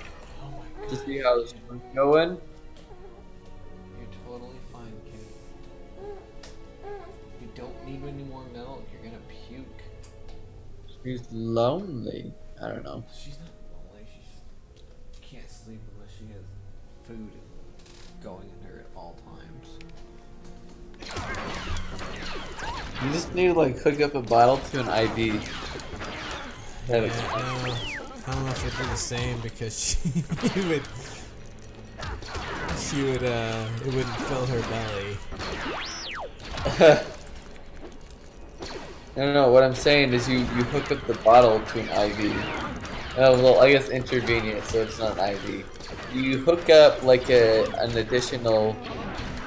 to see how this was going. You're totally fine, kid. You don't need any more milk. You're gonna puke. She's lonely. I don't know. She's not lonely. She just can't sleep unless she has food going in her at all times. You just need to like hook up a bottle to an IV. Have it. I don't know if it'd be the same because she would, it wouldn't fill her belly. No, what I'm saying is you hook up the bottle to an IV, Oh, well, I guess intravenous, so it's not an IV. You hook up like an additional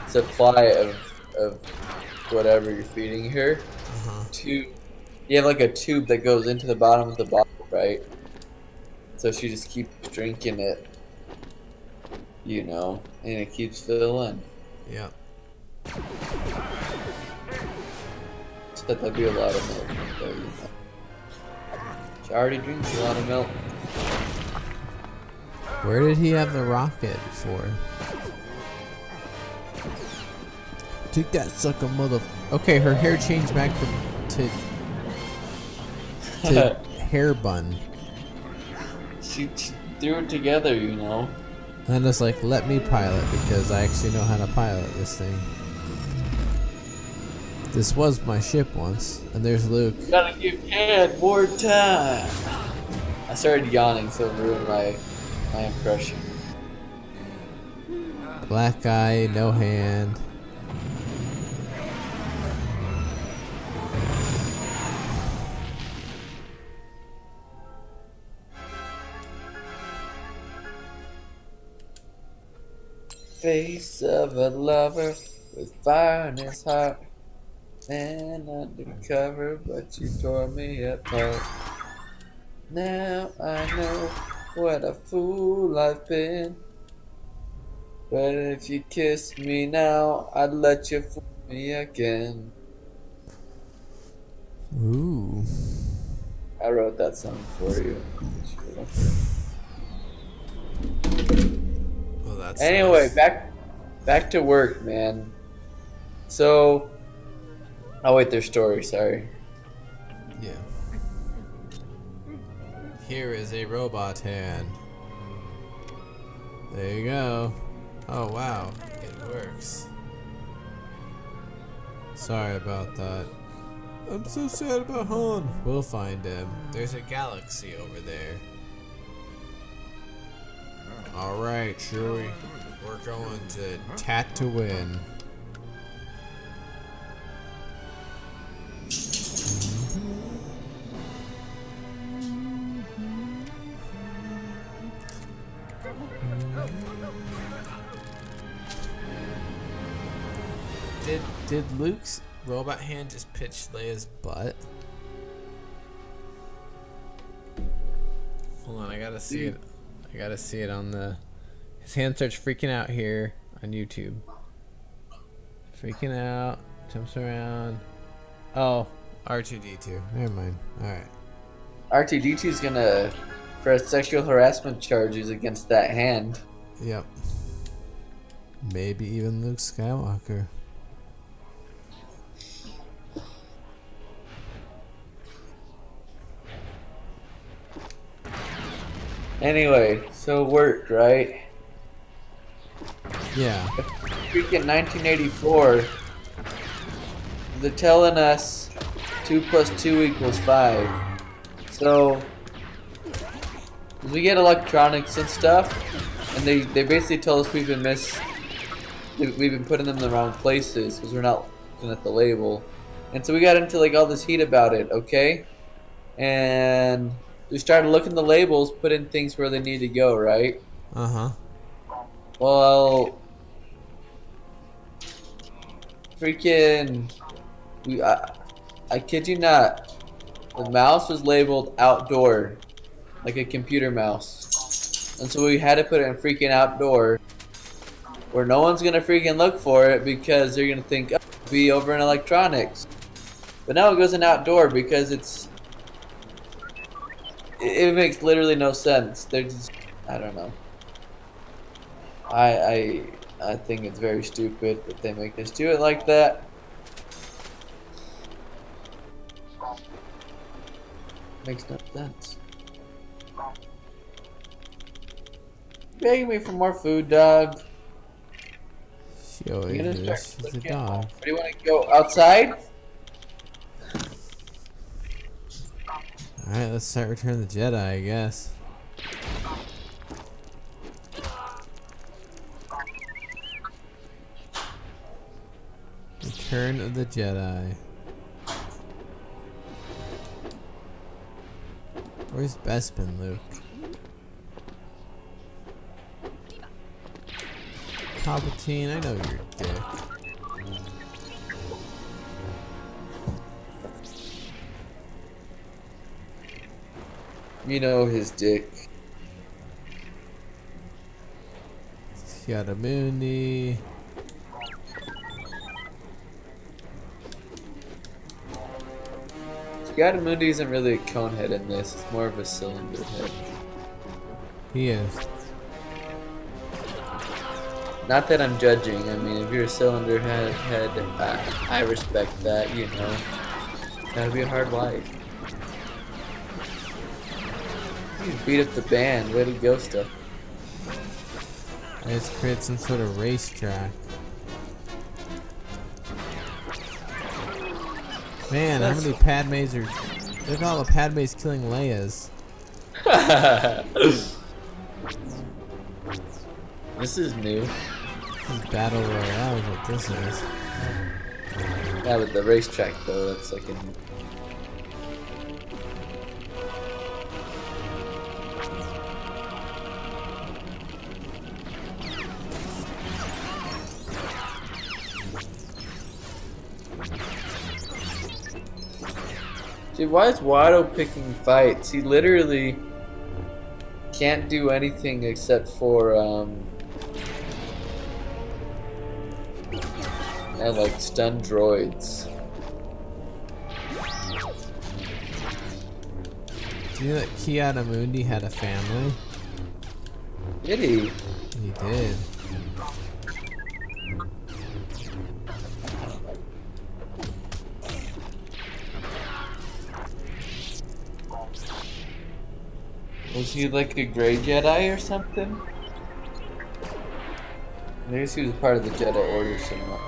supply of whatever you're feeding her to. You have like a tube that goes into the bottom of the bottle, right? So she just keeps drinking it, and it keeps filling. Yeah. So that'd be a lot of milk. Though, She already drinks a lot of milk. Where did he have the rocket for? Take that, sucker, mother. Okay, her hair changed back to hair bun. She threw it together, And it's like, let me pilot because I actually know how to pilot this thing. This was my ship once, and there's Luke. Gotta give Dad more time. I started yawning, so it ruined my impression. Black eye, no hand. Face of a lover with fire in his heart. And undercover, but you tore me apart. Now I know what a fool I've been. But if you kissed me now, I'd let you fool me again. Ooh. I wrote that song for you. Well, that's anyway, nice. back to work, man. So, oh wait, their story. Sorry. Yeah. Here is a robot hand. There you go. Oh wow, it works. Sorry about that. I'm so sad about Han. We'll find him. There's a galaxy over there. Alright, Chewie. We're going to Tatooine. Did Luke's robot hand just pitch Leia's butt? Hold on, I gotta see it. I gotta see it on the. His hand starts freaking out here on YouTube. Freaking out, jumps around. Oh, R2D2. Never mind. All right. R2D2 is gonna press sexual harassment charges against that hand. Yep. Maybe even Luke Skywalker. Anyway, so work, right? Yeah. Freaking 1984. They're telling us 2 + 2 = 5. So we get electronics and stuff, and they basically tell us we've been putting them in the wrong places because we're not looking at the label, and so we got into like all this heat about it, okay? And we started looking the labels, putting things where they need to go, right? Well, freaking, I kid you not, the mouse was labeled outdoor, like a computer mouse. And so we had to put it in freaking outdoor, where no one's gonna freaking look for it because they're gonna think, oh, it'll be over in electronics. But now it goes in outdoor because it makes literally no sense. They're just, I don't know. I think it's very stupid that they make us do it like that. Makes no sense. Begging me for more food, dog. She always is. She's a dog. Do you want to go outside? Alright, let's start Return of the Jedi, I guess. Return of the Jedi. Where's Bespin, Luke? Palpatine, I know you're a dick. You know his dick. Yadamundi. Yadamundi isn't really a cone head in this, it's more of a cylinder head. He is. Not that I'm judging, I mean, if you're a cylinder head, I respect that, you know. That'd be a hard life. You beat up the band, way to go stuff. Let's create some sort of racetrack. Man, how many Padmes are... Look at all the Padmes killing Leias. This is new. This is Battle Royale is what this is. Yeah, with the racetrack though, that's like a... Dude, why is Watto picking fights? He literally can't do anything except for, like, stun droids. Do you know that Ki-Adi-Mundi had a family? Did he? He did. Was he like a gray Jedi or something? I guess he was part of the Jedi Order somewhat.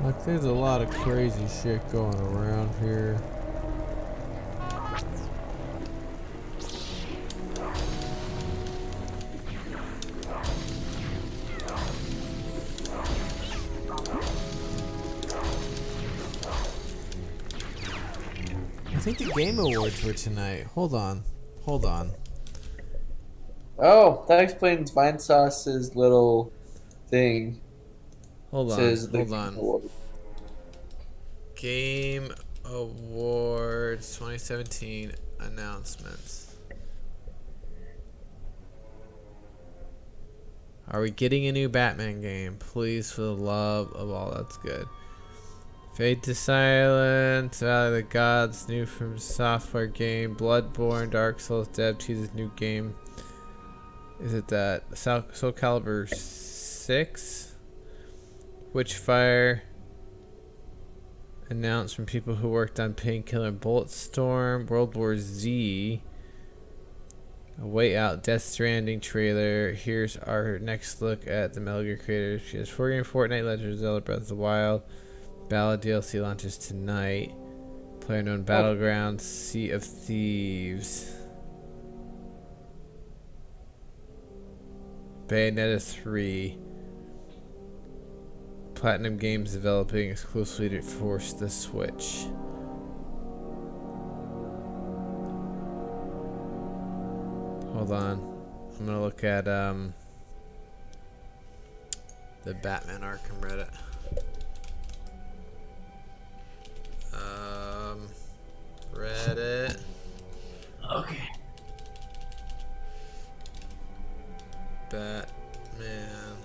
Like, there's a lot of crazy shit going around here. I think the Game Awards were tonight. Hold on. Hold on. Oh, that explains Vine Sauce's little thing. Hold on. Says Hold on. Game Awards 2017 announcements. Are we getting a new Batman game? Please, for the love of all that's good. Fade to Silence, Valley of the Gods, new from software game, Bloodborne, Dark Souls dev teases new game. Is it that Soul Calibur 6? Witchfire announced from people who worked on Painkiller and Bulletstorm, World War Z, A Way Out, Death Stranding trailer. Here's our next look at the Metal Gear creators. She has 4 game Fortnite, Legend of Zelda Breath of the Wild. Ballad DLC launches tonight. PlayerUnknown Battlegrounds, Sea of Thieves. Bayonetta 3. Platinum Games developing exclusively for the Switch. Hold on. I'm gonna look at the Batman Arkham Reddit. Reddit. Okay. Batman.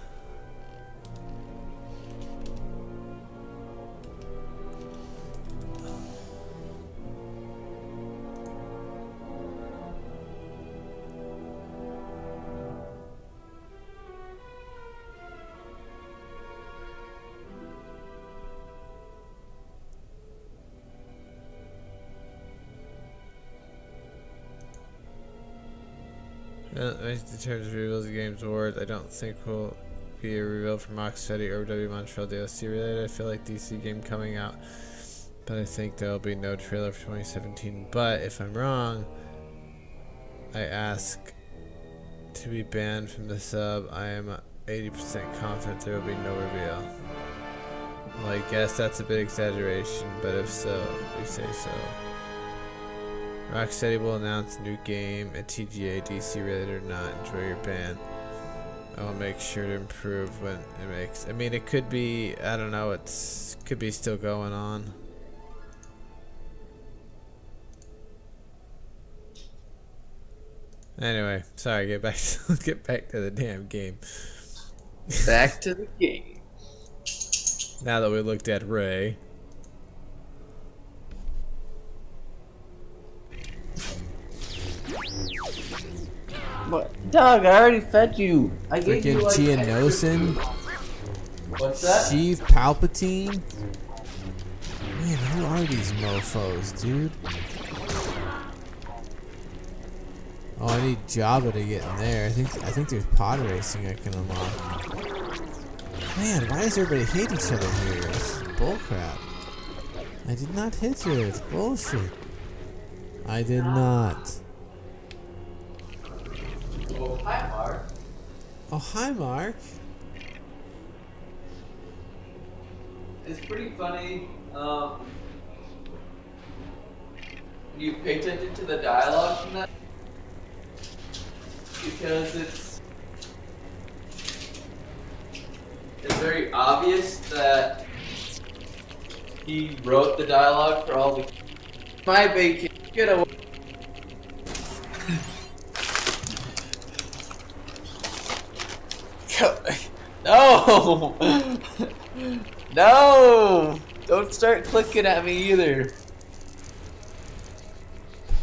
In terms of reveals of Games Awards, I don't think will be a reveal from Rocksteady or W Montreal DLC related. I feel like DC game coming out, but I think there will be no trailer for 2017. But if I'm wrong, I ask to be banned from the sub. I am 80% confident there will be no reveal. Well, I guess that's a bit exaggeration, but if so, we say so. Rocksteady will announce a new game at TGA, DC related or not. Enjoy your band. I will make sure to improve when it makes. I mean, it could be. I don't know. Could be still going on. Anyway, sorry. Let's get back to the damn game. Back to the game. Now that we looked at Ray. What? Doug, I already fed you. I gave you like Geonosis. What's that? Sheev Palpatine. Man, who are these mofos, dude? Oh, I need Jabba to get in there. I think there's pod racing I can unlock. Man, why does everybody hate each other here? This is bullcrap. I did not hit her. It's bullshit. I did not. Oh, hi, Mark. Oh, hi, Mark. It's pretty funny. You pay attention to the dialogue from that because it's very obvious that he wrote the dialogue for all the my bacon. Get away. No! No! Don't start clicking at me either.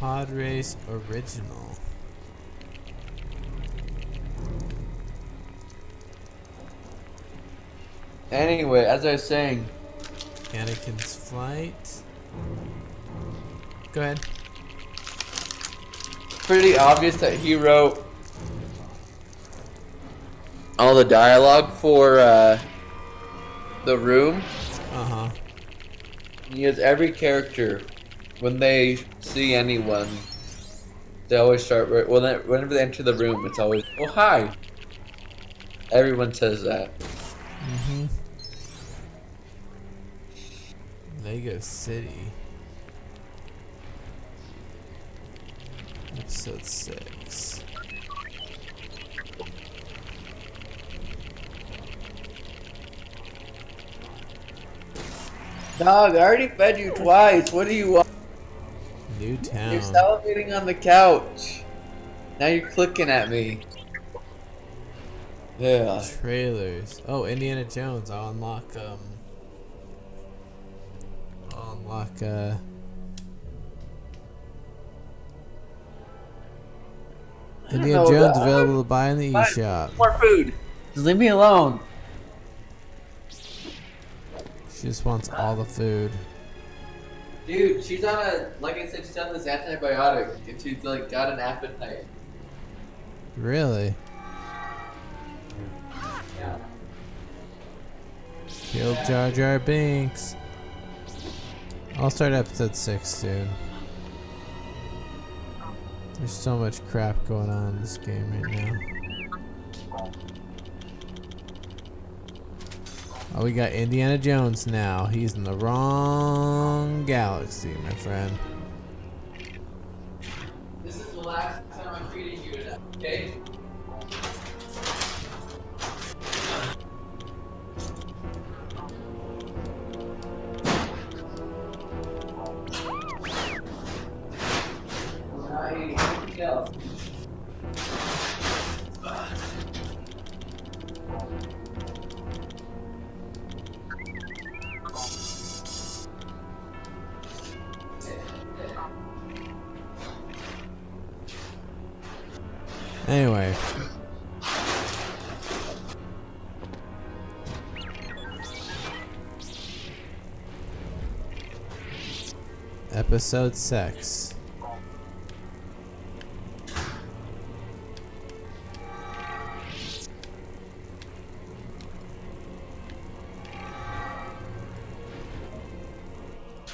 Pod Race Original. Anyway, as I was saying, Anakin's flight. Go ahead. pretty obvious that he wrote all the dialogue for the room. Uh-huh. He has every character. When they see anyone, they always start. Well, whenever they enter the room, it's always, "Oh, hi." Everyone says that. Mm-hmm. Lego City. Episode 6. Dog, I already fed you twice. What do you want? New town. You're salivating on the couch. Now you're clicking at me. Yeah. Trailers. Oh, Indiana Jones. I'll unlock Indiana Jones available to buy in the eShop. More food. Just leave me alone. She just wants all the food. Dude, she's on a, like I said, she's on this antibiotic, and she's like got an appetite. Really? Yeah. Killed Jar Jar Binks. I'll start episode 6 soon. There's so much crap going on in this game right now. Oh, we got Indiana Jones now. He's in the wrong galaxy, my friend. This is the last time I'm treating you to that, okay? We're not eating anything else. Anyway. Episode 6.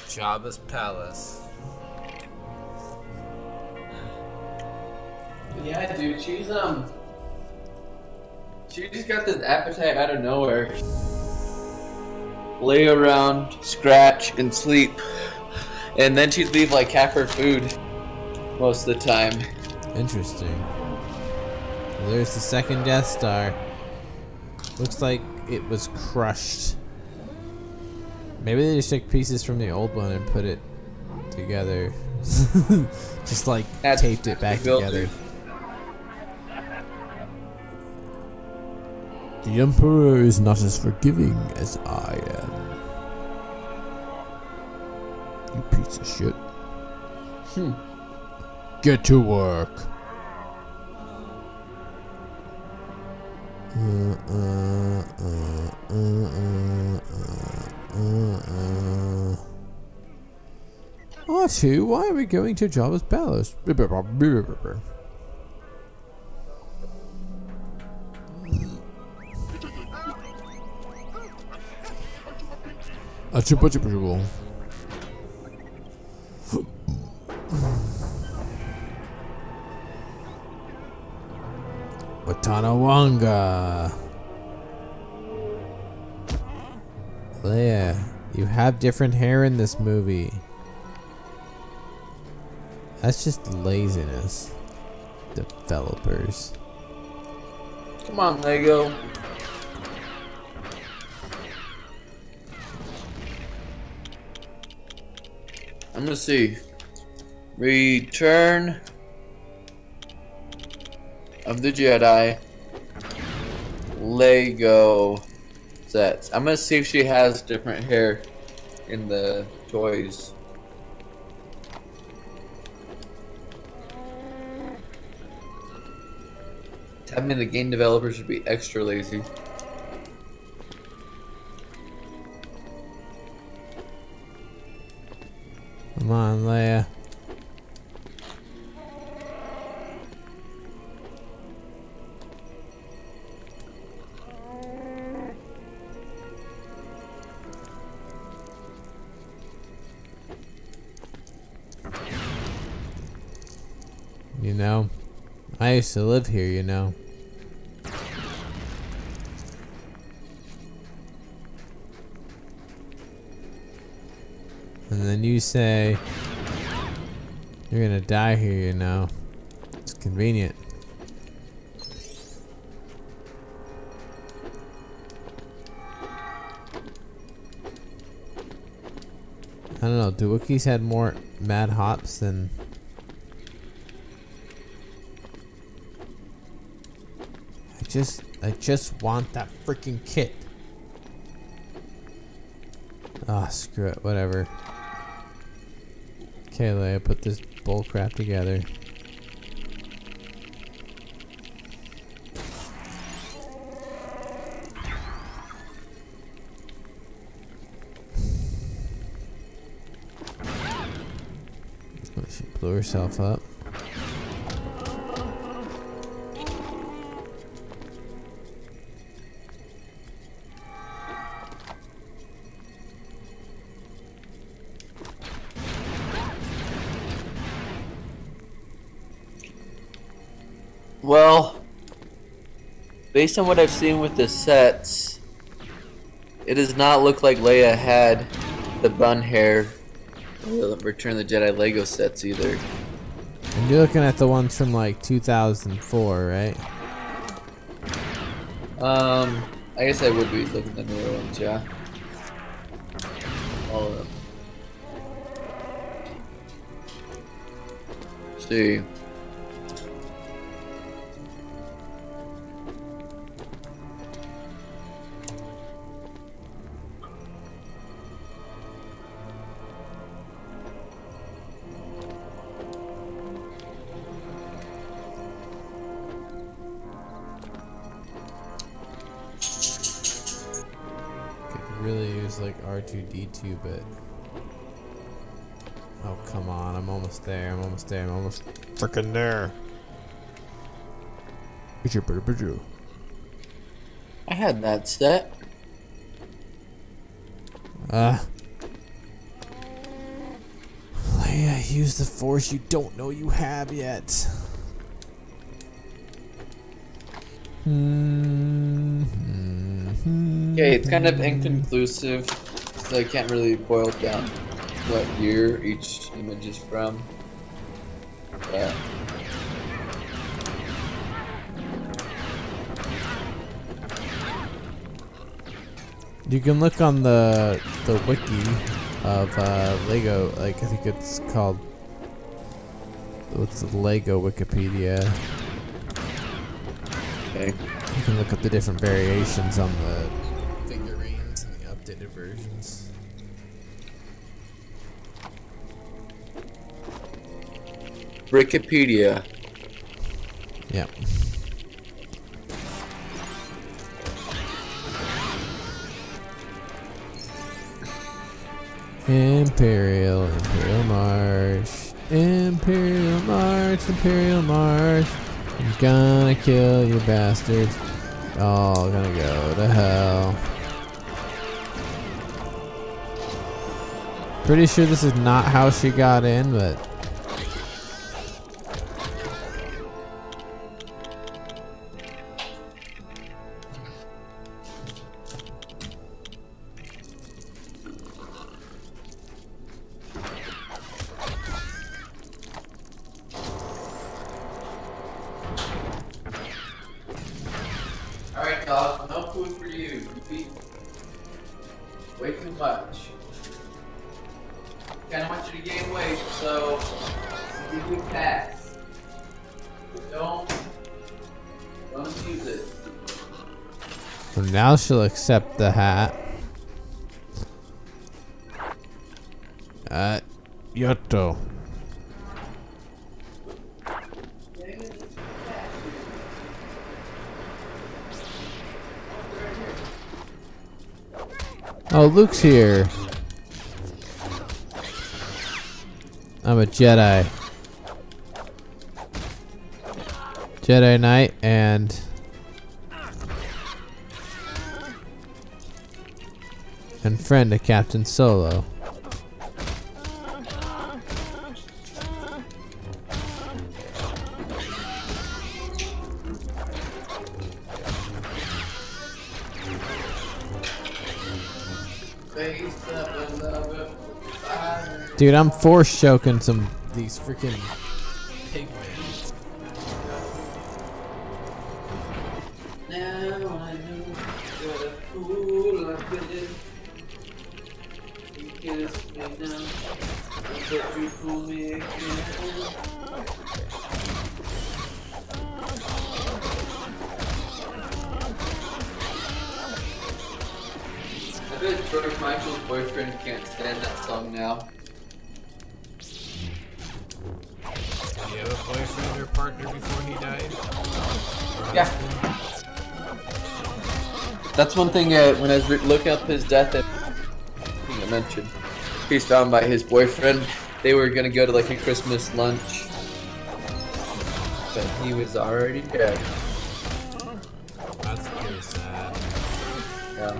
Jabba's Palace. Yeah, dude, she just got this appetite out of nowhere. lay around, scratch, and sleep. And then she'd leave like half her food most of the time. Interesting. Well, there's the second Death Star. Looks like it was crushed. Maybe they just took pieces from the old one and put it together. Just like taped it back together. The Emperor is not as forgiving as I am. You piece of shit. Get to work. R2, why are we going to Jabba's palace? Watanawanga. Leia, you have different hair in this movie. That's just laziness. Developers. Come on, Lego. I'm gonna see. Return of the Jedi Lego sets. I'm gonna see if she has different hair in the toys. Tell me the game developers should be extra lazy. Come on, Leia. You know, I used to live here, you know. And then you say you're gonna die here, you know. It's convenient. I don't know, do Wookiees had more mad hops than... I just want that freaking kit. Ah, screw it, whatever. Okay, Leia, put this bull crap together. Oh, she blew herself up. Well, based on what I've seen with the sets, it does not look like Leia had the bun hair in the Return of the Jedi Lego sets either. And you're looking at the ones from like 2004, right? I guess I would be looking at the newer ones, yeah. All of them. Let's see. Really use like R2-D2, but oh, come on, I'm almost there, I'm almost freaking there. I had that set. Leia, use the Force you don't know you have yet. Okay, it's kind of inconclusive. so I can't really boil down what year each image is from. But you can look on the wiki of Lego. Like I think it's called. What's the Lego Wikipedia? okay. You can look up the different variations on the figurines and the updated versions. Wikipedia. Yep. Imperial March. Imperial March, Imperial March. I'm gonna kill you bastards. All gonna go to hell. Pretty sure this is not how she got in, but Alright, dog, no food for you. You eat way too much. Kinda want you to gain weight, so give you a pass. But don't abuse it. so now she'll accept the hat. Yoto. Oh, Luke's here. I'm a Jedi. Jedi Knight and friend of Captain Solo. Dude, I'm force choking these freaking pigmen. Now I know what a fool I've been. You kiss me now, but you fool me again. I bet George Michael's boyfriend can't stand that song now. Did you have a boyfriend or partner before he died? Yeah. That's one thing when I was looking up his death, I mentioned he's found by his boyfriend. They were gonna go to like a Christmas lunch, but he was already dead. That's pretty sad. Yeah.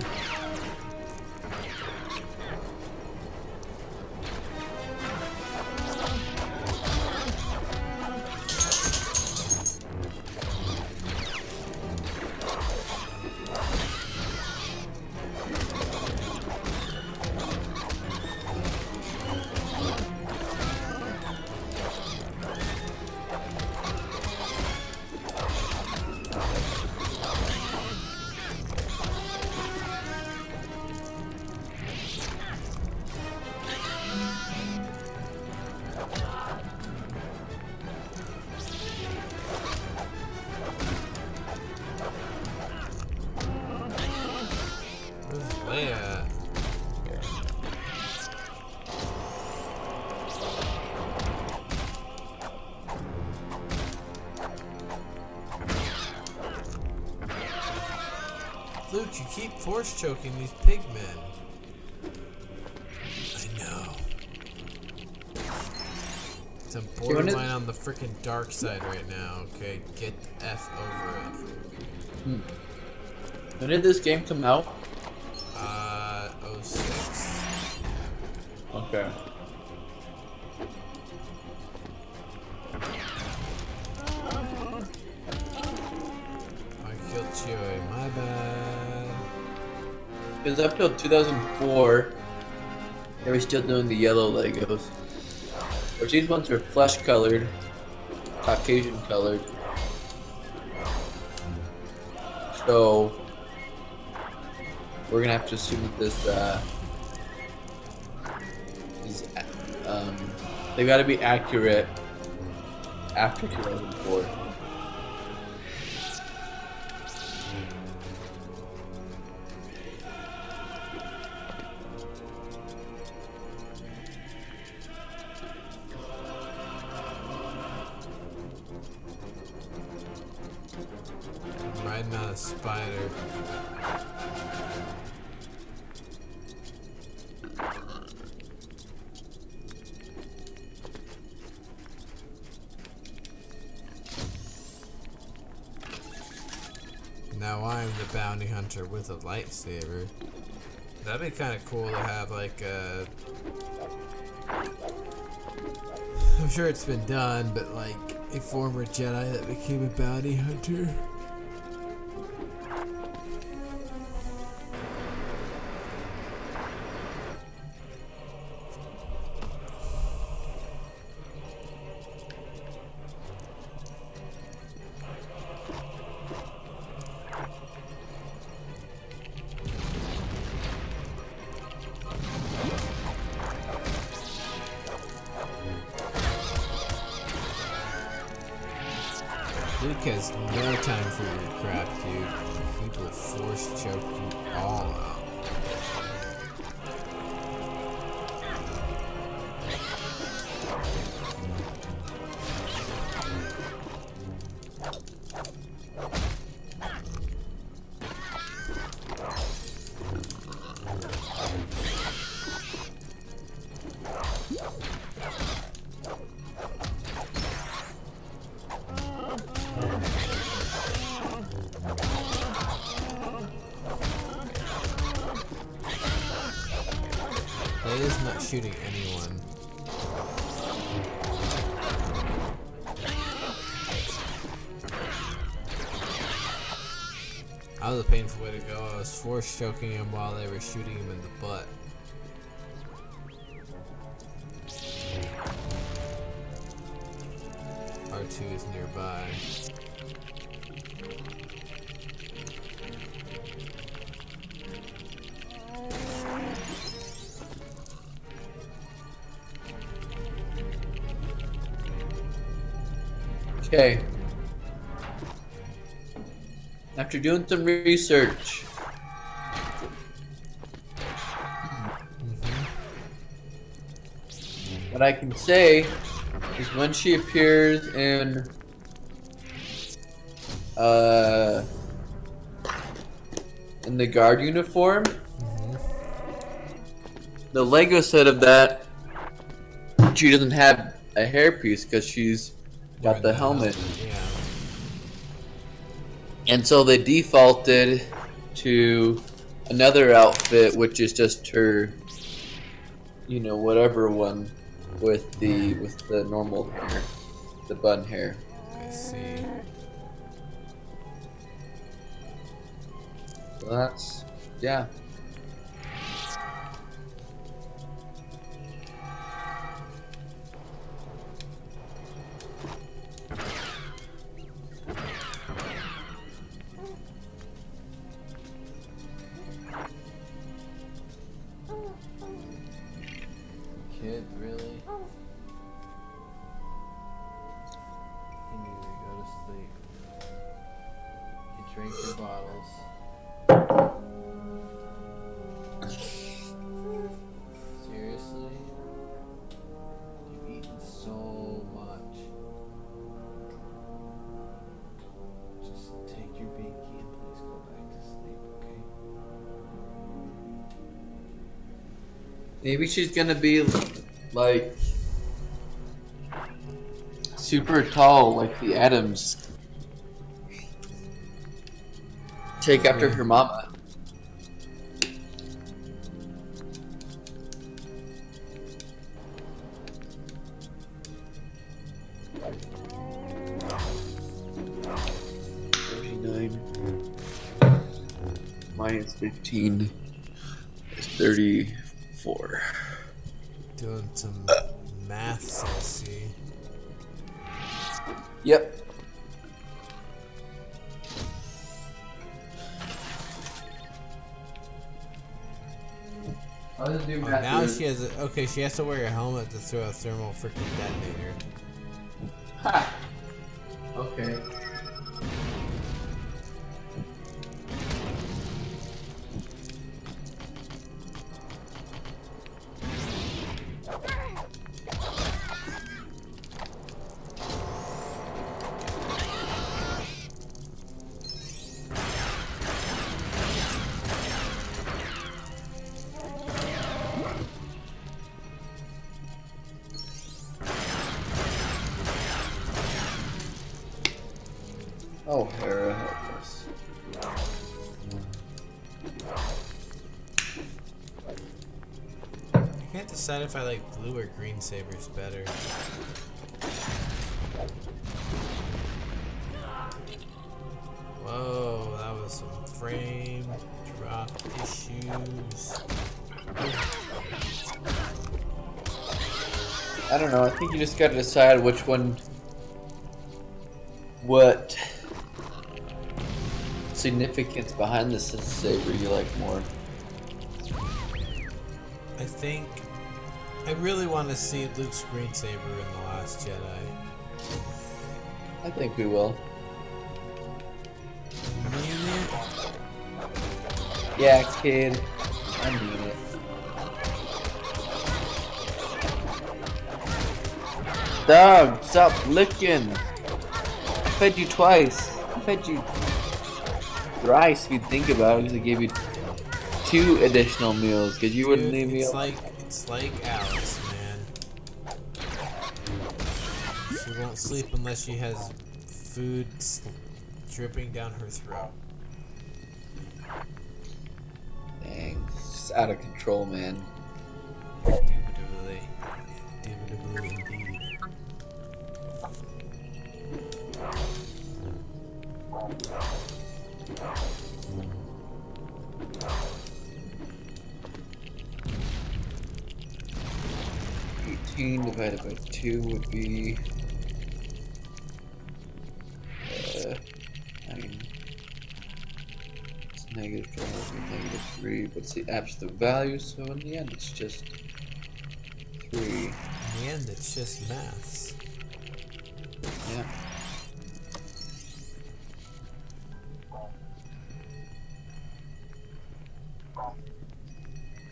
Luke, you keep force choking these pigmen. I know. I'm borderline on the freaking dark side right now. Okay, get the F over it. When did this game come out? 06. Okay. I killed Chewie, my bad. It was up till 2004 Are we still doing the yellow Legos? Which these ones are flesh colored, Caucasian colored. So we're gonna have to assume that this is they gotta be accurate after 2004. Riding on a spider. Now I'm the bounty hunter with a lightsaber. That'd be kind of cool to have, like, I'm sure it's been done, but like a former Jedi that became a bounty hunter. Luke has no time for your crap, dude. He will force choke you all out. It is not shooting anyone. That was a painful way to go. I was force choking him while they were shooting him in the butt. R2 is nearby. Okay. After doing some research, what I can say is when she appears in the guard uniform, the Lego set of that, she doesn't have a hairpiece because she's got the helmet. Yeah. And so they defaulted to another outfit, which is just her, you know, whatever one with the normal hair, the bun hair. I see. So that's, yeah. Kid, really? You need to go to sleep. You drink your bottles. Seriously? You've eaten so much. Just take your binky and please go back to sleep, okay? Maybe she's gonna be like super tall, like the Adams. Take after her mama. -15 is 34. Doing some maths, I see. Yep. Oh, now she has a, okay, she has to wear a helmet to throw a thermal freaking detonator. Ha! Okay. Oh, Hera, help us. I can't decide if I like blue or green sabers better. Whoa, that was some frame drop issues. I don't know, I think you just gotta decide which one... what significance behind this saber you like more. I think I really want to see Luke's green saber in The Last Jedi. I think we will. Mean it? Yeah, kid. I mean it. Dog, stop licking. I fed you twice. I fed you thrice if you think about it, because I gave you 2 additional meals because you wouldn't leave me alone. It's like Alex, man. She won't sleep unless she has food dripping down her throat. Dang, it's out of control, man. Indubitably. Indubitably indeed. 18 divided by 2 would be... I mean... It's negative 12 and negative 3, but it's the absolute value, so in the end it's just 3. In the end it's just maths. Yeah.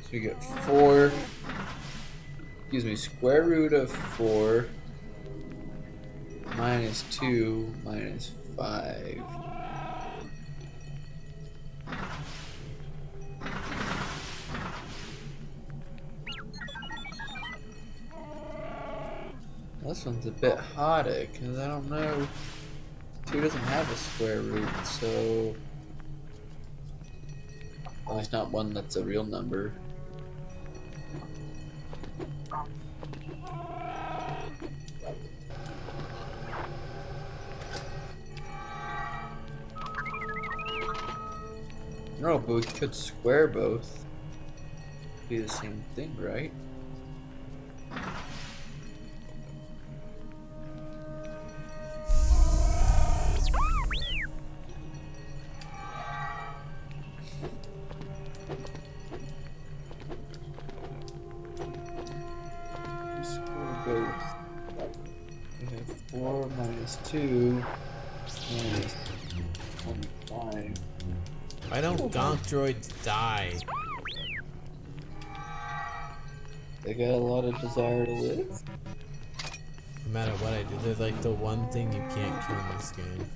So we get 4... Excuse me, square root of 4 minus 2 minus 5. This one's a bit harder because I don't know. 2 doesn't have a square root, so. Well, it's not one that's a real number. No, but we could square both. Be the same thing, right? Square both. We have 4 minus 2 minus 25. Why don't gonk droids die? They got a lot of desire to live. No matter what I do, they're like the one thing you can't kill in this game.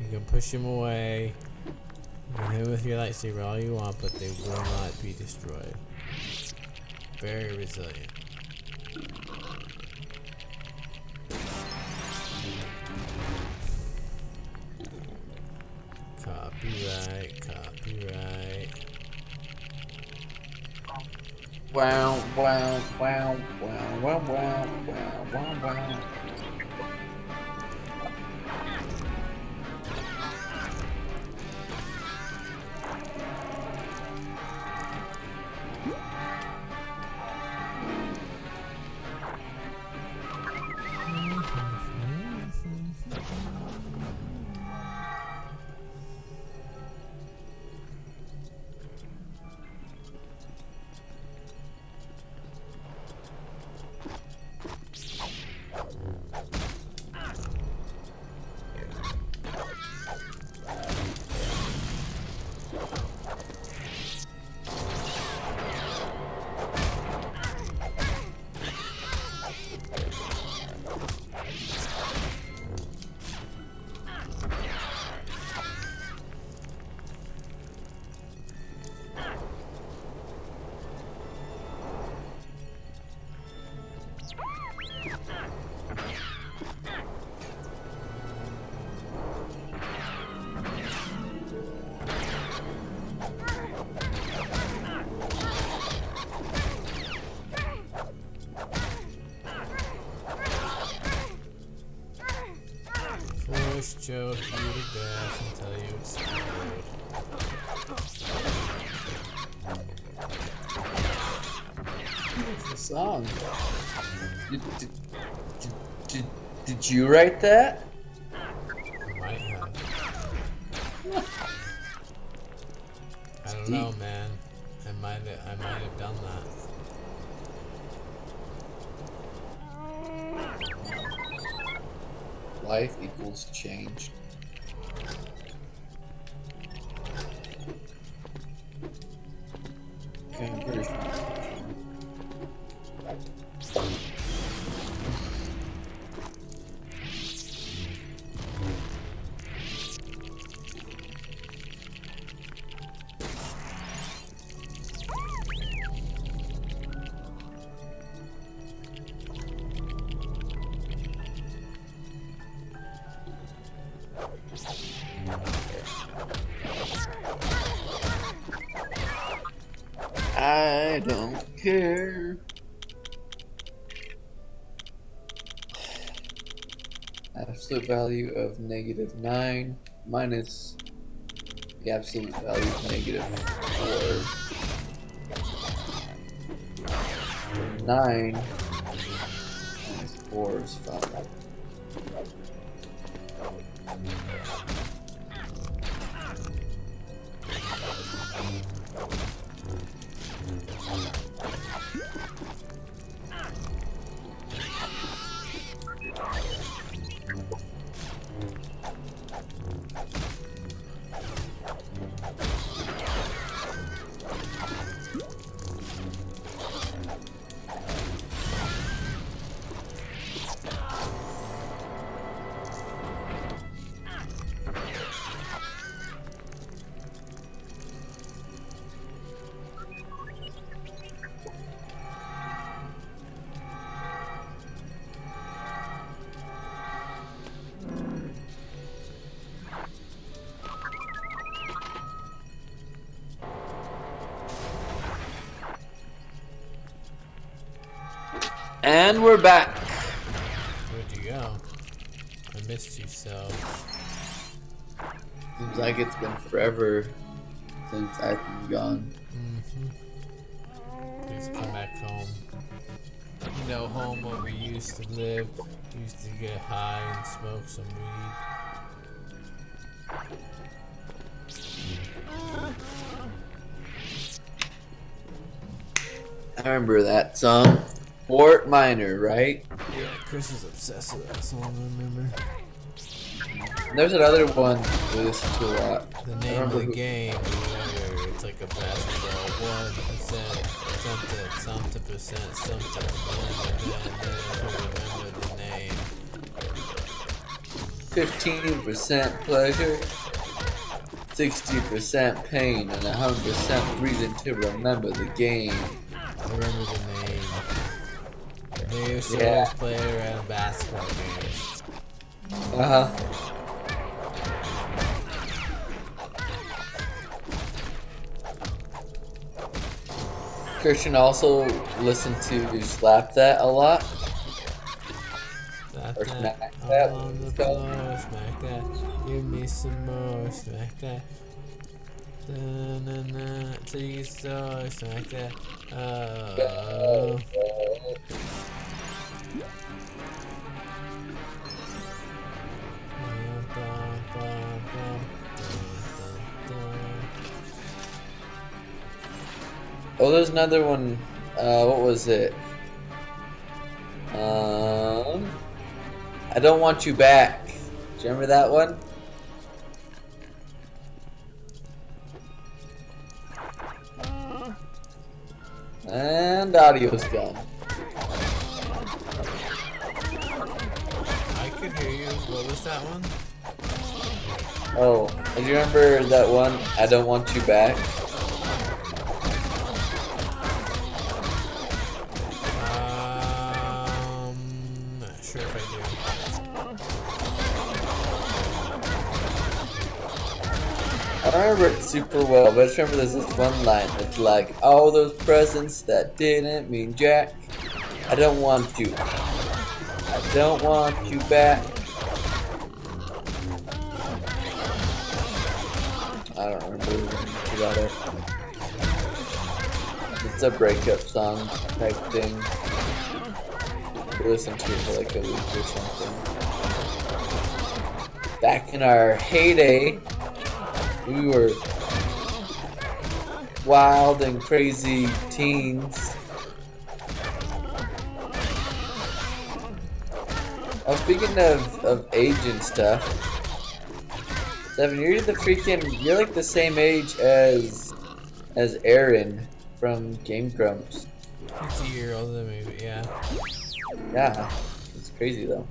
You can push them away, you can hit them with your lightsaber all you want, but they will not be destroyed. Very resilient. Copyright, copyright. Wow, wow, wow, wow, wow, wow, wow, wow, wow. choke you to death until you explode. What's the song? Did you write that? I might have. I don't know, man. I might have done that. Life equals change. Conversion. I don't care. Absolute value of -9 minus the absolute value of -4. 9 minus 4 is 5. And we're back. Where'd you go? I missed you so. Seems like it's been forever since I've been gone. Please come back home. You know, home where we used to live. We used to get high and smoke some weed. I remember that song. Fort Minor, right? Yeah, Chris is obsessed with that song, I remember. There's another one we listen to a lot. The name of the game, whatever, it's like a basketball. 1%, something percent, something, remember the name. 15% pleasure, 60% pain, and 100% reason to remember the game. I remember the name. They used to always play it around basketball games. Christian also listened to Slap That a lot. Slap Or that. Smack That. On the floor, smack that. Give me some more, smack that. Da-na-na, till you start, smack that. Oh. Oh, there's another one. What was it? I Don't Want You Back. Do you remember that one? And audio's gone. I could hear you. What was that one? Oh, do you remember that one? I Don't Want You Back. Not sure if I do. I don't remember it super well, but I just remember there's this one line that's like, all those presents that didn't mean jack. I don't want you. I don't want you back. I don't remember about it. It's a breakup song type thing. We listened to it for like a week or something. Back in our heyday, we were wild and crazy teens. Oh, speaking of age and stuff, Seven, you're like the same age as Aaron from Game Grumps. He's a year older than me, but yeah. Yeah, it's crazy though.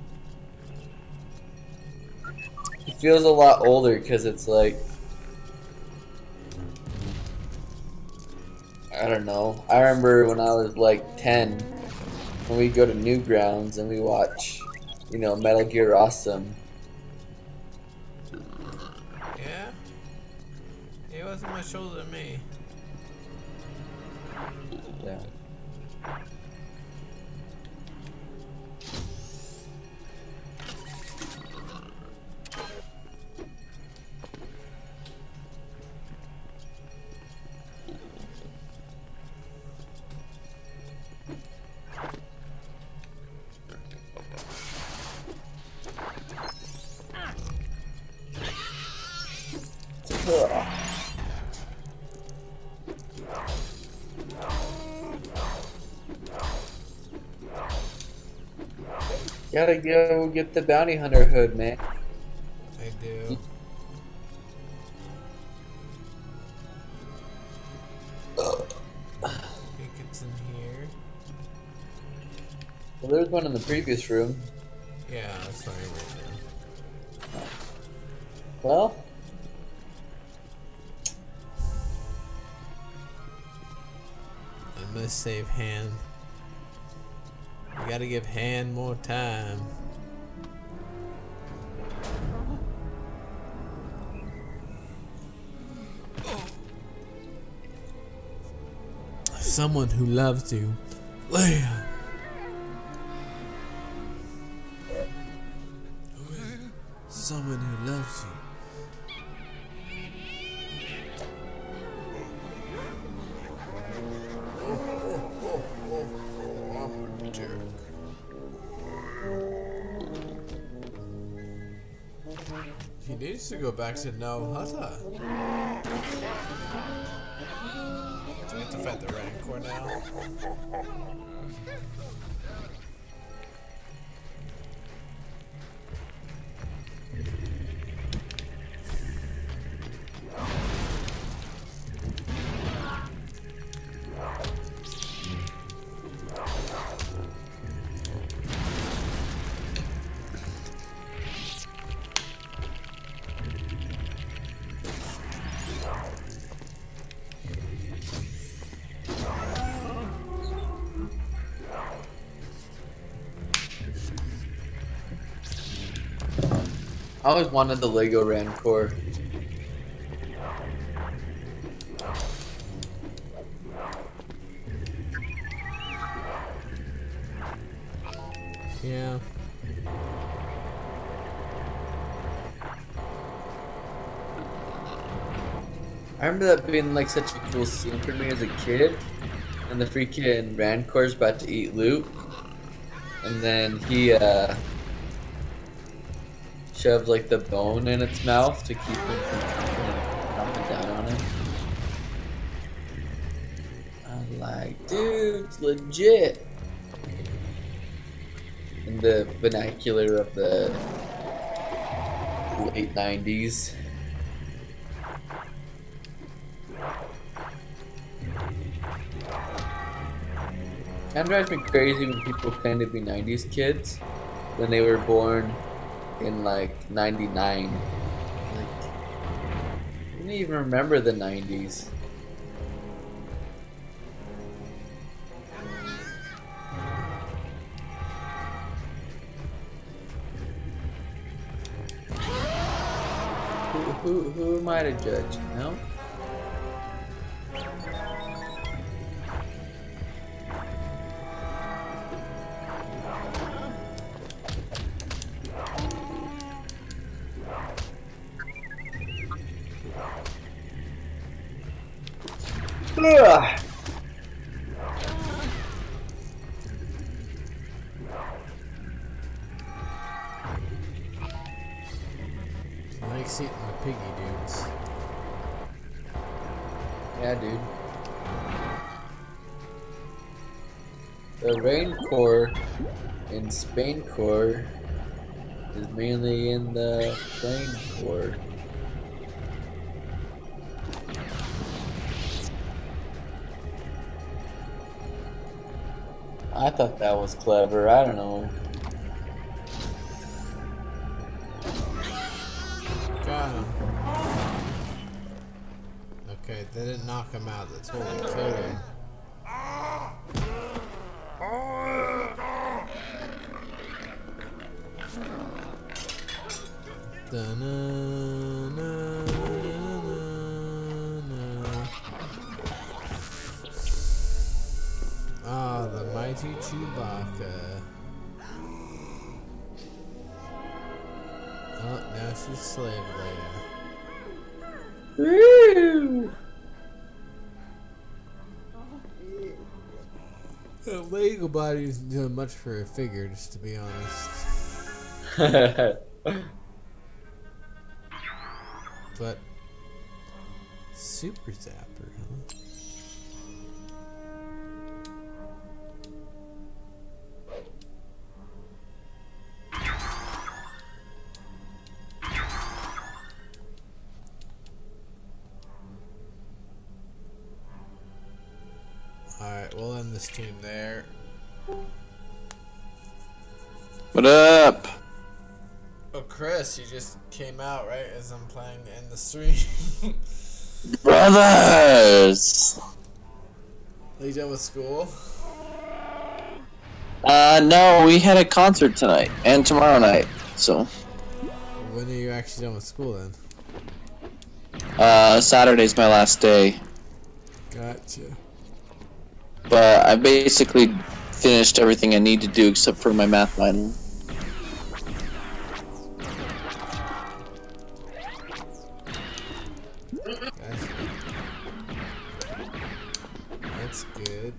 He feels a lot older because it's like, I don't know. I remember when I was like 10, when we go to Newgrounds and we watch, you know, Metal Gear Awesome. Yeah? He wasn't much older than me. Yeah. Gotta go get the bounty hunter hood, man. I do. I think it's in here. Well, there's one in the previous room. Yeah, that's fine right now. Well, I'm gonna save hand. You gotta give hand more time. Someone who loves you, Leia. Someone who loves you. He needs to go back to No Hutta. Do we have to fight the Rancor now? I always wanted the Lego Rancor. Yeah. I remember that being like such a cool scene for me as a kid. And the freaking Rancor's about to eat Luke. And then he shoves like the bone in its mouth to keep him from chomping down on him. I'm like, dude, it's legit. In the vernacular of the late 90s. Kind of drives me crazy when people claim to be 90s kids when they were born in like 99. Like, I didn't even remember the 90s. Who am I to judge, you know? Ugh. I like seeing the piggy dudes. Yeah, dude. The Rain Corps in Spain Corps is mainly in the Plane Corps. I thought that was clever. I don't know. Got him. Okay, they didn't knock him out. They totally killed him. Ah, the mighty Chewbacca. Oh, now she's Slave Leia. Woo! The Lego body isn't doing much for a figure, just to be honest. But Super Zapper, huh? Alright, we'll end the stream there. What up? Oh, Chris, you just came out, right, as I'm playing to end the stream. Brothers! Are you done with school? No, we had a concert tonight and tomorrow night, so. When are you actually done with school then? Saturday's my last day. Gotcha. But I basically finished everything I need to do except for my math final. Gotcha. That's good.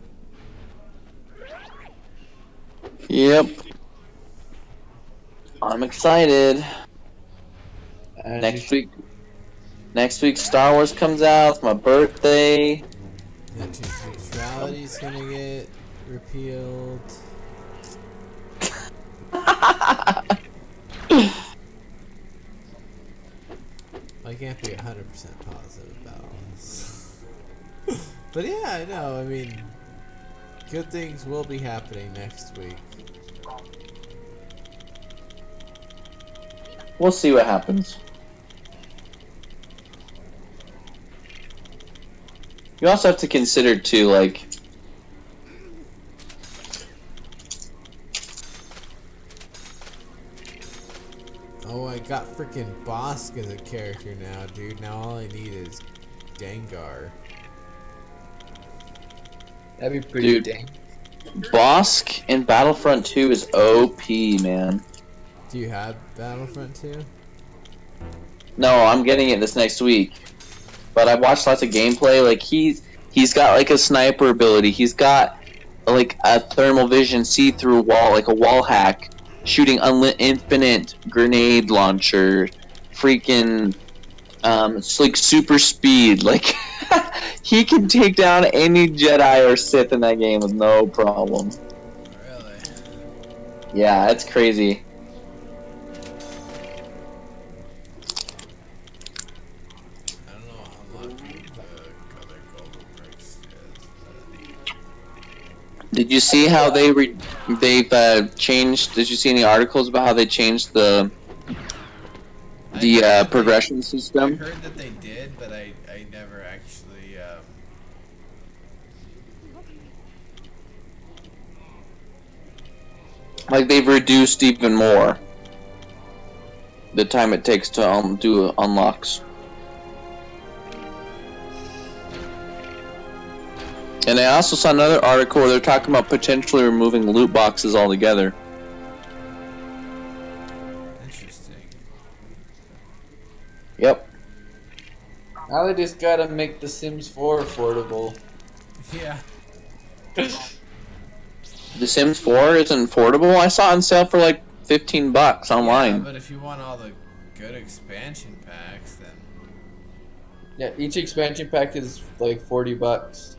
Yep. I'm excited. Next week Star Wars comes out. It's my birthday. Net neutrality's gonna get repealed. I can't be 100% positive about all this. But yeah, I know. I mean, good things will be happening next week. We'll see what happens. You also have to consider too, like, Oh, I got freaking Bosk as a character now, dude. Now all I need is Dengar. That'd be pretty Dude. dang. Bosk in Battlefront 2 is OP, man. Do you have Battlefront 2? No, I'm getting it this next week. But I've watched lots of gameplay. Like he's got like a sniper ability. He's got like a thermal vision see-through wall, like a wall hack, shooting infinite grenade launcher, freaking it's like super speed. Like he can take down any Jedi or Sith in that game with no problem. Really? Yeah, it's crazy. I don't know how lucky the color gold bricks is. Did you see how they've changed? Did you see any articles about how they changed the progression I system? heard that they did, but I never actually. Like they've reduced even more the time it takes to do unlocks. And I also saw another article where they're talking about potentially removing loot boxes altogether. Interesting. Yep. Now they just gotta make The Sims 4 affordable. Yeah. The Sims 4 isn't affordable. I saw it on sale for like $15 online. Yeah, but if you want all the good expansion packs, then Yeah, each expansion pack is like $40.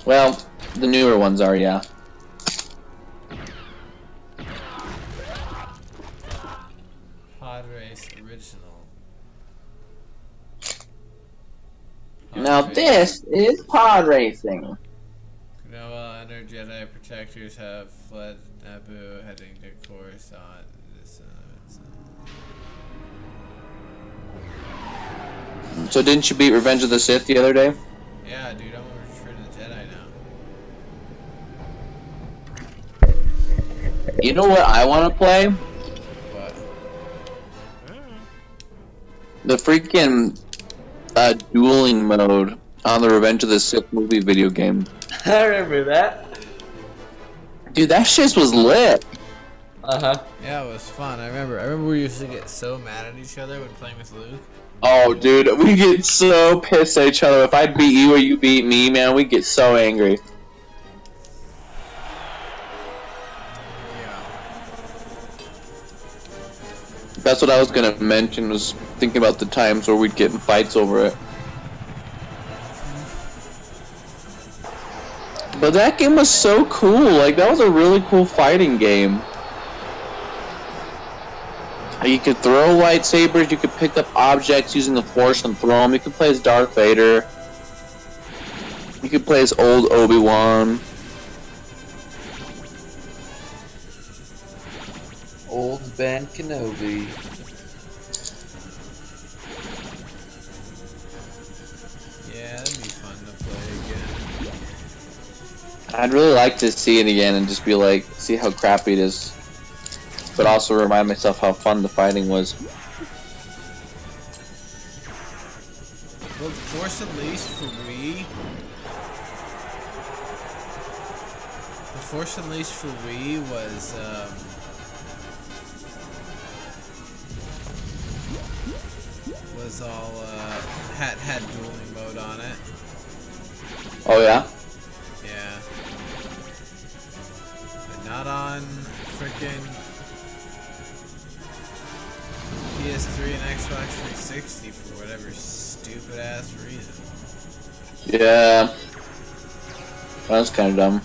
Well, the newer ones are, yeah. Pod Race Original. Now this is pod racing. Noah and her Jedi protectors have fled Naboo, heading to Coruscant. So didn't you beat Revenge of the Sith the other day? Yeah, dude, I'm a Return of the Jedi now. You know what I want to play? What? The freaking dueling mode on the Revenge of the Sith movie video game. I remember that. Dude, that shit was lit. Uh-huh. Yeah, it was fun. I remember we used to get so mad at each other when playing with Luke. Oh, dude, we get so pissed at each other. If I beat you or you beat me, man, we get so angry. Yeah. That's what I was gonna mention, was thinking about the times where we'd get in fights over it. But that game was so cool. Like, that was a really cool fighting game. You could throw lightsabers, you could pick up objects using the Force and throw them. You could play as Darth Vader. You could play as old Obi-Wan. Old Ben Kenobi. Yeah, that'd be fun to play again. I'd really like to see it again and just be like, see how crappy it is. But also remind myself how fun the fighting was. Well, Force Unleashed for Wii. The Force Unleashed for Wii was all had dueling mode on it. Oh yeah? Yeah. But not on frickin' PS3 and Xbox 360 for whatever stupid ass reason. Yeah. That was kind of dumb.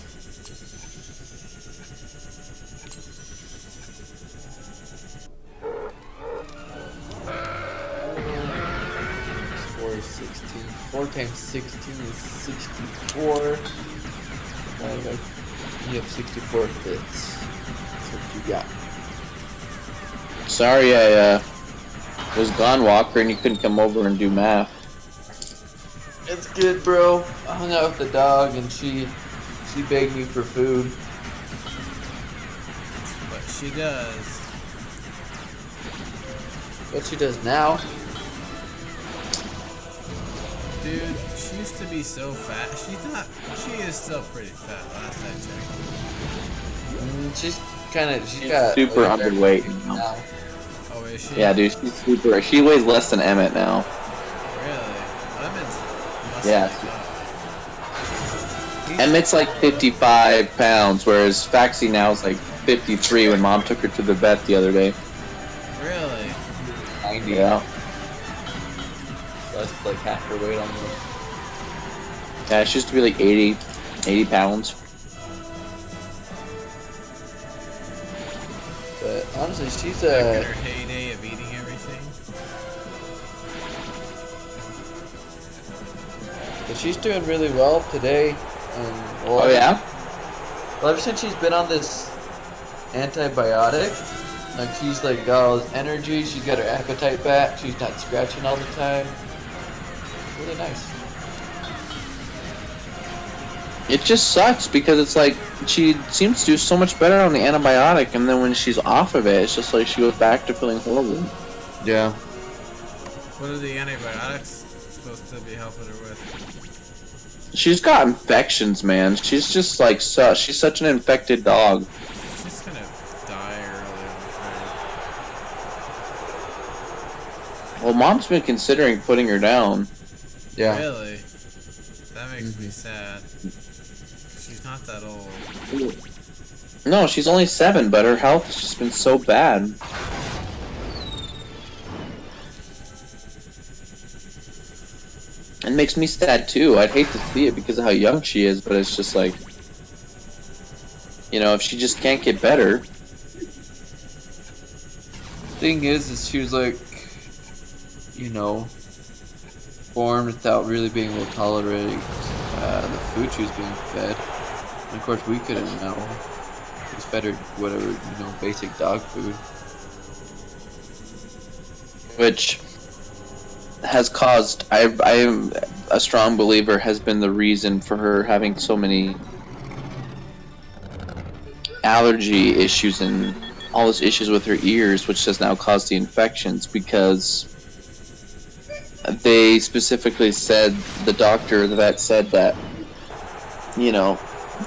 Four times 16 is 64. You have 64 fits. That's what you got. Sorry I was gone, Walker, and you couldn't come over and do math. It's good, bro. I hung out with the dog and she begged me for food. But she does. What she does now? Dude, she used to be so fat. She's not. She is still pretty fat. Last I checked. She's kind of. She got super like, underweight now. Oh, is she? Yeah, dude, she's super. She weighs less than Emmett now. Really? Lemon's. Yeah. Emmett's like 55 pounds, whereas Faxi now is like 53 when Mom took her to the vet the other day. Really? 90. Yeah. That's like half her weight almost. Yeah, she used to be like 80 pounds. But honestly, she's Back in her heyday of eating everything. But she's doing really well today. Well, Oh yeah? Well, ever since she's been on this antibiotic, like she's like got all this energy. She's got her appetite back. She's not scratching all the time. Really nice. It just sucks because it's like she seems to do so much better on the antibiotic, and then when she's off of it, it's just like she goes back to feeling horrible. Yeah. What are the antibiotics supposed to be helping her with? She's got infections, man. She's just like she's such an infected dog. She's just gonna die early, I'm afraid. Well, Mom's been considering putting her down. Yeah. Really? That That makes me sad. She's not that old. No, she's only 7, but her health has just been so bad. It makes me sad too. I'd hate to see it because of how young she is, but it's just like, you know, if she just can't get better. Thing is she was like, you know, born without really being able to tolerate the food she was being fed. And of course, we couldn't know. Just fed her whatever, you know, basic dog food. Which has caused, I am a strong believer, has been the reason for her having so many allergy issues and all those issues with her ears, which has now caused the infections, because they specifically said, the doctor, the vet said that, you know,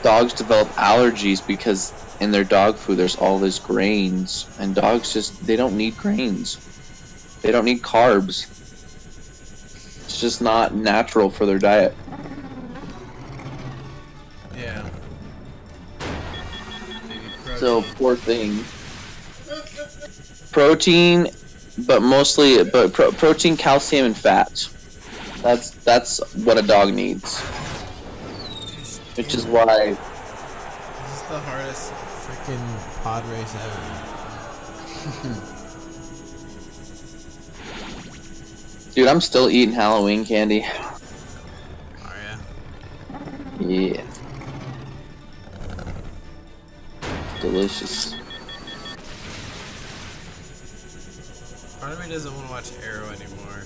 dogs develop allergies because in their dog food there's all this grains, and dogs just, they don't need grains. They don't need carbs. It's just not natural for their diet. Yeah. So, poor thing. Protein, but mostly, protein, calcium, and fat. That's what a dog needs. Which is why... This is the hardest freaking pod race ever. Dude, I'm still eating Halloween candy. Are ya? Yeah. Delicious. Part of me doesn't want to watch Arrow anymore.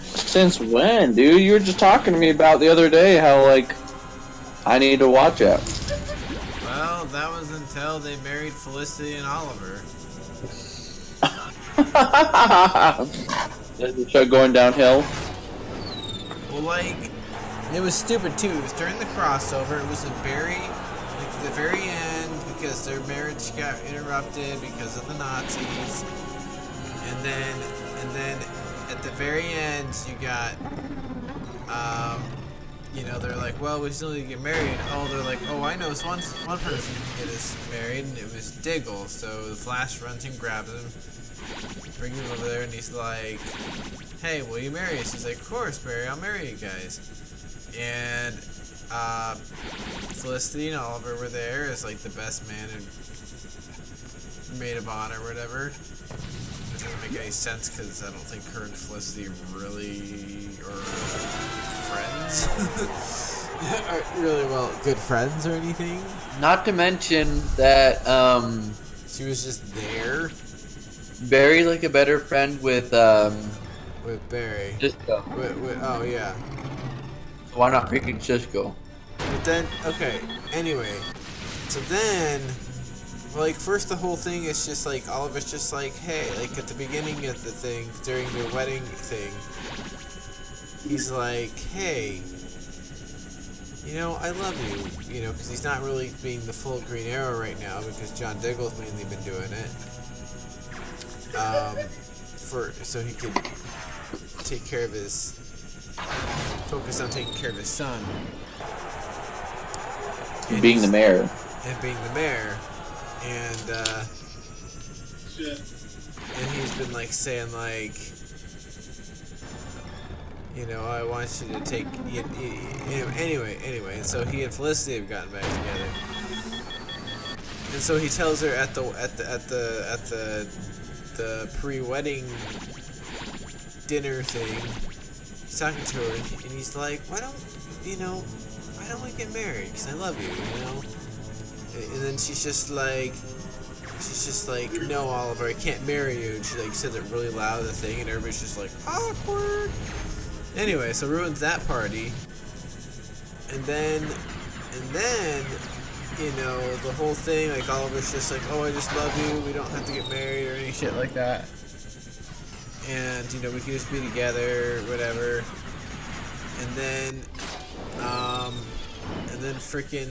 Since when, dude? You were just talking to me about the other day how, like, I need to watch it. Well, that was until they married Felicity and Oliver. Is the show going downhill? Well, like, it was stupid too. It was during the crossover. It was the very end, because their marriage got interrupted because of the Nazis. And then at the very end, you got, you know, they're like, well, we still need to get married. Oh, they're like, oh, I know, so one person can get us married, and it was Diggle. So the Flash runs and grabs him, brings him over there, and he's like, hey, will you marry us? He's like, of course, Barry, I'll marry you guys. And Felicity and Oliver were there as like the best man and maid of honor or whatever. It doesn't make any sense because I don't think her and Felicity really are friends. Aren't really well good friends or anything. Not to mention that She was just there Barry's like a better friend with Barry. Cisco. Oh yeah. So why not picking Cisco? But then, okay, anyway, so then, like, first the whole thing is just like, Oliver's just like, hey, like, at the beginning of the thing, during the wedding thing, he's like, hey, you know, I love you, you know, because he's not really being the full Green Arrow right now, because John Diggle's mainly been doing it, so he could take care of focus on taking care of his son. And being the mayor. And being the mayor. And he's been like saying like, you know, I want you to take, anyway, and so he and Felicity have gotten back together. And so he tells her at the pre-wedding dinner thing, he's talking to her, and he's like, why don't we get married? Because I love you, you know? And then she's just like, no, Oliver, I can't marry you. And she like says it really loud, the thing, and everybody's just like, awkward. Anyway, so ruins that party. And then, you know, the whole thing, like Oliver's just like, oh, I just love you. We don't have to get married or any shit like that. And, you know, we can just be together, whatever. And then freaking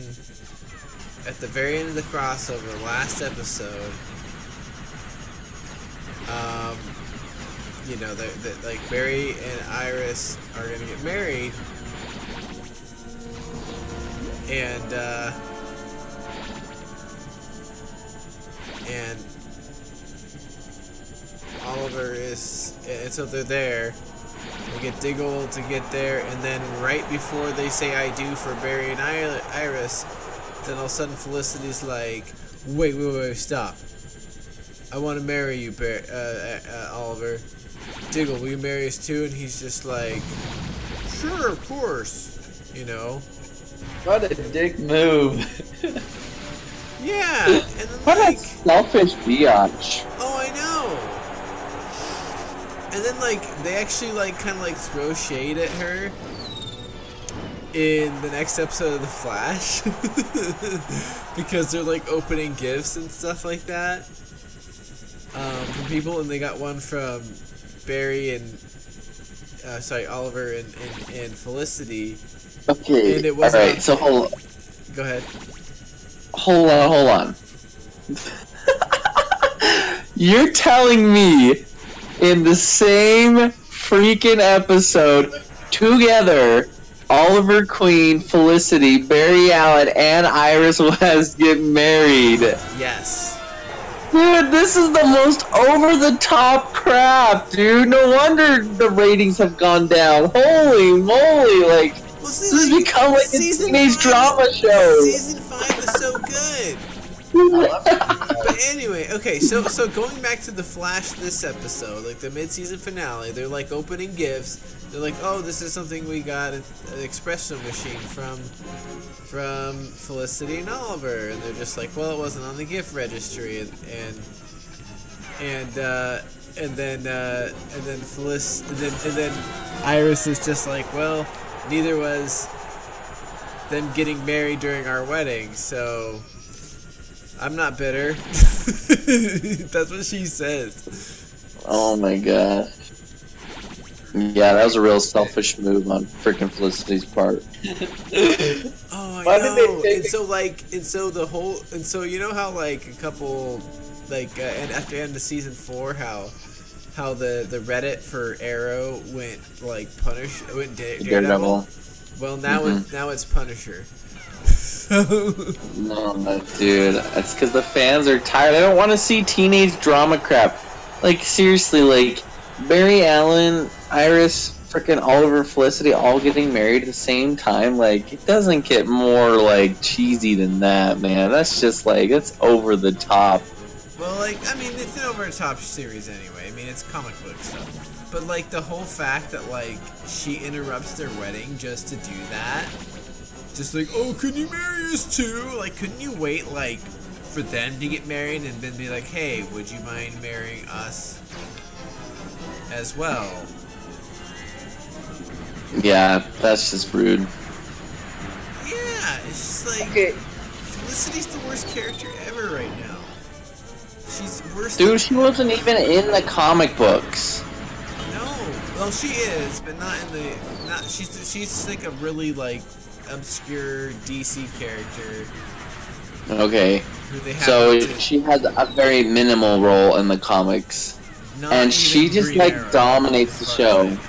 at the very end of the crossover, last episode, you know, like Barry and Iris are gonna get married, and Oliver is, and so they're there. They get Diggle to get there, and then right before they say "I do" for Barry and Iris, then all of a sudden Felicity's like, "Wait, stop! I want to marry you, Oliver. Diggle, will you marry us too?" And he's just like, "Sure, of course." You know. What a dick move. Yeah, and then What like, a selfish biatch. oh, I know. And then like they actually like kind of like throw shade at her in the next episode of The Flash because they're like opening gifts and stuff like that from people, and they got one from Barry and Oliver and Felicity. Okay. And it was alright, so hold Go ahead. on. You're telling me in the same freaking episode, together, Oliver Queen, Felicity, Barry Allen, and Iris West get married? Yes. Dude, this is the most over-the-top crap, dude. No wonder the ratings have gone down. Holy moly, like, Well, this has become like a teenage 5 drama show. Season 5 is so good. But anyway, okay, so going back to The Flash this episode, like the mid-season finale, they're like opening gifts. They're like, oh, this is something we got an espresso machine from Felicity and Oliver, and they're just like, well, it wasn't on the gift registry, and then Iris is just like, well, neither was them getting married during our wedding, so I'm not bitter. That's what she says. Oh my god. Yeah, that was a real selfish move on freaking Felicity's part. Oh, I Why did know. they take And so you know how like a couple, like and after the end of season 4, how the Reddit for Arrow went like Daredevil. Well, now it's Punisher. No, dude, that's because the fans are tired. They don't want to see teenage drama crap. Like seriously, like Barry Allen, Iris, freaking Oliver, Felicity, all getting married at the same time. Like it doesn't get more like cheesy than that, man. That's just like it's over the top. Well, like I mean, it's an over-the-top series anyway. I mean, it's comic book stuff. But like the whole fact that like she interrupts their wedding just to do that. Just like, oh, can you marry us too? Like, couldn't you wait, like, for them to get married and then be like, hey, would you mind marrying us as well? Yeah, that's just rude. Yeah, it's just like, Okay. Felicity's the worst character ever right now. She's worse Dude, she wasn't even in the comic books. No, well, she is, but not in the, she's like a really, like, obscure DC character. Okay. Who they have So to, she has a very minimal role in the comics. not And even she just Green like Arrow, dominates the as far show. as I know.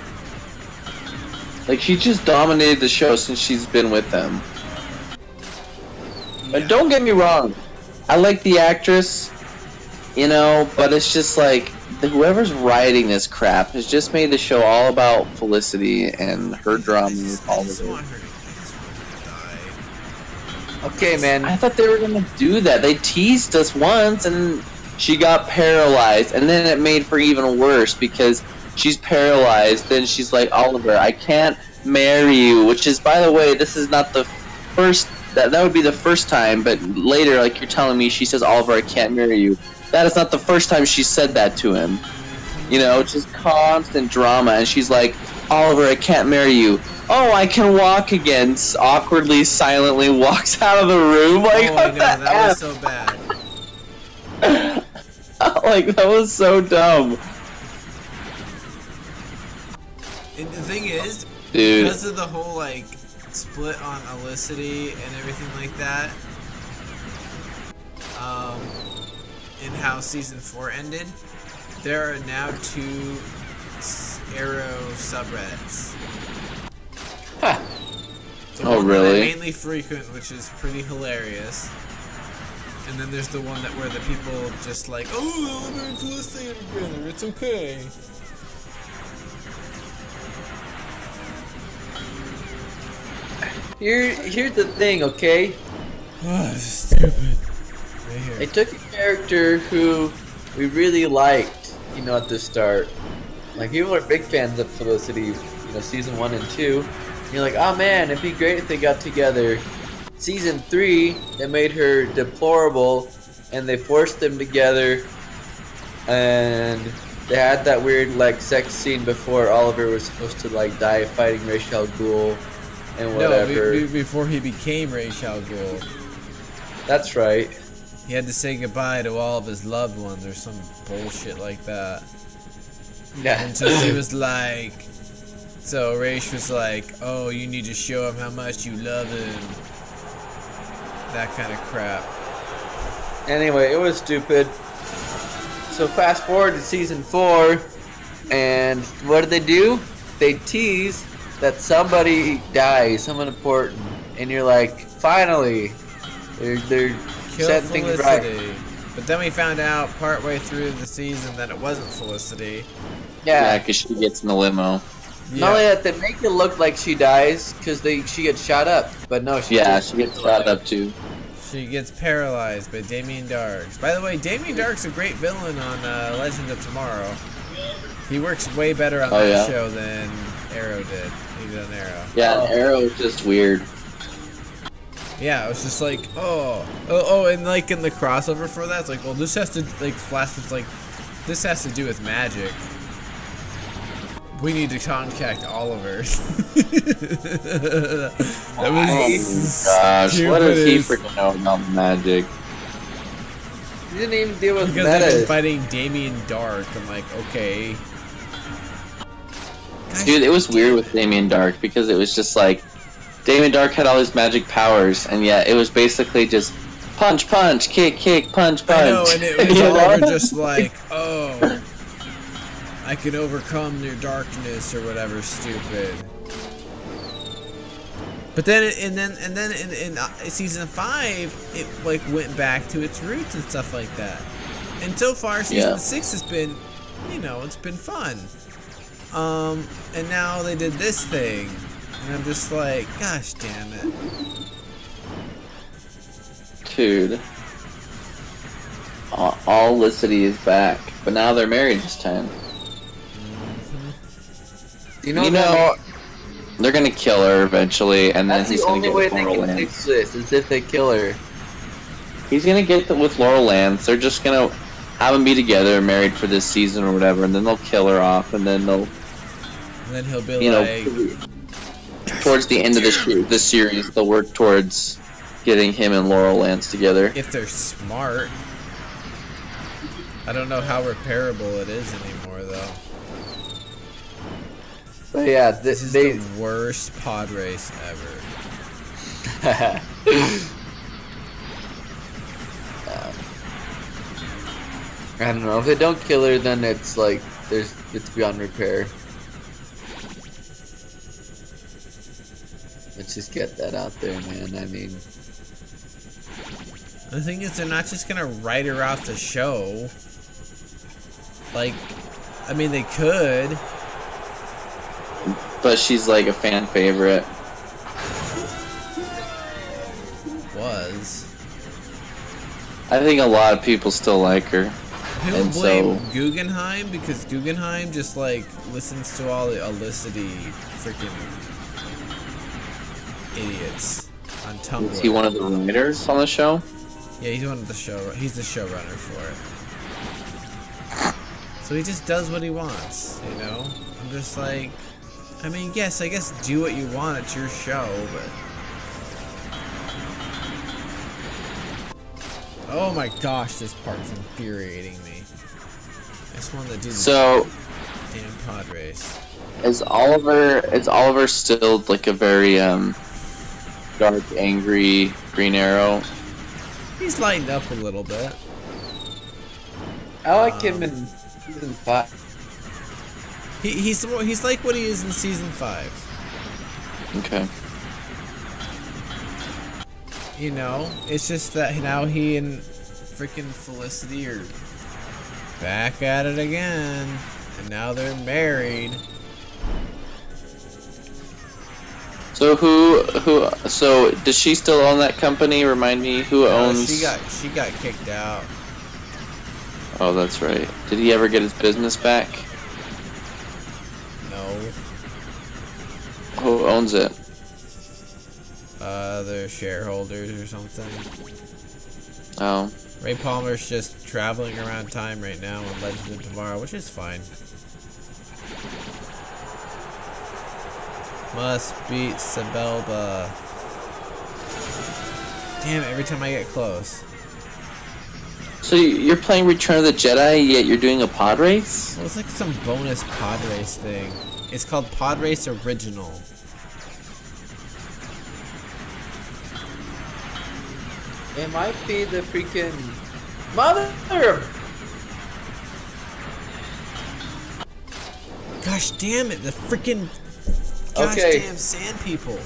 Like she just dominated the show since she's been with them. Yeah. But don't get me wrong, I like the actress, you know, but it's just like whoever's writing this crap has just made the show all about Felicity and her drama with I all just of want it. her to die. Okay, man. I thought they were gonna do that. They teased us once and she got paralyzed, and then it made for even worse because she's paralyzed. Then she's like, Oliver, I can't marry you, which is, by the way, this is not the first, that would be the first time, but later, like you're telling me, she says, Oliver, I can't marry you. That is not the first time she said that to him. You know, it's just constant drama, and she's like, Oliver, I can't marry you. Oh, I can walk again. Awkwardly, silently walks out of the room. Like, Oh, I what know, the that F? was so bad. Like, that was so dumb. And the thing is, Dude. because of the whole, like, split on Elicity and everything like that, and how season 4 ended, there are now two Arrow subreddits. Ha! The Oh, one really? that I mainly frequent, which is pretty hilarious. And then there's the one that where the people just like, oh, we're doing Felicity together. It's okay. Here's the thing, okay? Oh, this is stupid. Right here. They took a character who we really liked, you know, at the start. Like, people are big fans of Felicity, you know, season 1 and 2. And you're like, oh man, it'd be great if they got together. Season 3, they made her deplorable, and they forced them together, and they had that weird, like, sex scene before Oliver was supposed to, like, die fighting Ra's al Ghul and whatever. No, before he became Ra's al Ghul. That's right. He had to say goodbye to all of his loved ones or some bullshit like that. Yeah. And so she was like, so Ra's was like, oh, you need to show him how much you love him. That kind of crap. Anyway, it was stupid. So fast forward to season 4, and what did they do? They tease that somebody dies, someone important, and you're like, finally, they're setting things right. But then we found out partway through the season that it wasn't Felicity. Yeah, Yeah. because she gets in the limo. Not only that, they make it look like she dies because she gets shot up, but no, she She gets shot up too. She gets paralyzed by Damien Darks. By the way, Damien Dark's a great villain on Legend of Tomorrow. He works way better on that show than Arrow did. He did on Arrow. Yeah, Arrow is just weird. Yeah, it was just like, and like in the crossover for that, it's like, well, this has to, like, Flash is like, this has to do with magic. We need to contact Oliver. That was Gosh, what does he freaking know about magic? He didn't even deal with because they've been meta. fighting Damien Dark. I'm like, okay. Gosh, Dude, it was weird with Damien Dark because it was just like Damien Dark had all his magic powers, and yet it was basically just punch, punch, kick, kick, punch, punch. I know, and it was Oliver just like, oh, I can overcome your darkness or whatever, stupid. But then, in season 5, it like went back to its roots and stuff like that. And so far, season 6 has been, you know, it's been fun. And now they did this thing, and I'm just like, gosh damn it. Dude. All Felicity is back, but now they're married this time. You know, they're gonna kill her eventually, and then that's he's the gonna only get way with they Laurel can Lance. fix this, is if they kill her. He's gonna get with Laurel Lance. They're just gonna have them be together, married for this season or whatever, and then they'll kill her off, and then they'll, And then he'll be you like, know, towards the end of the series, they'll work towards getting him and Laurel Lance together. if they're smart. I don't know how repairable it is anymore, though. But yeah, This is the worst pod race ever. I don't know. If they don't kill her, then it's like it's beyond repair. Let's just get that out there, man. I mean, The thing is, they're not just gonna write her off the show. Like, I mean, they could. But she's like a fan favorite. Was. I think a lot of people still like her. People And blame so- Guggenheim because Guggenheim just like listens to all the Felicity freaking idiots on Tumblr. Is he one of the writers on the show? Yeah, he's one of the show. He's the showrunner for it. So he just does what he wants, you know. I'm just like, I mean, yes, I guess do what you want. It's your show, but. Oh my gosh, this part's infuriating me. I just wanted to do this So, damn pod race. is Oliver still like a very dark, angry Green Arrow? He's lightened up a little bit. I like him in season 5. He's like what he is in season 5. Okay. You know, it's just that now he and freaking Felicity are back at it again, and now they're married. So so does she still own that company? Remind me who owns. She got kicked out. Oh, that's right. Did he ever get his business back? No. Who owns it? They're shareholders or something. Oh. Ray Palmer's just traveling around time right now on Legend of Tomorrow, which is fine. Must beat Sebelba. Damn it, every time I get close. So you're playing Return of the Jedi, yet you're doing a pod race? Well, it's like some bonus pod race thing. It's called Pod Race Original. It might be the freaking mother. Gosh damn it, the freaking gosh damn sand people.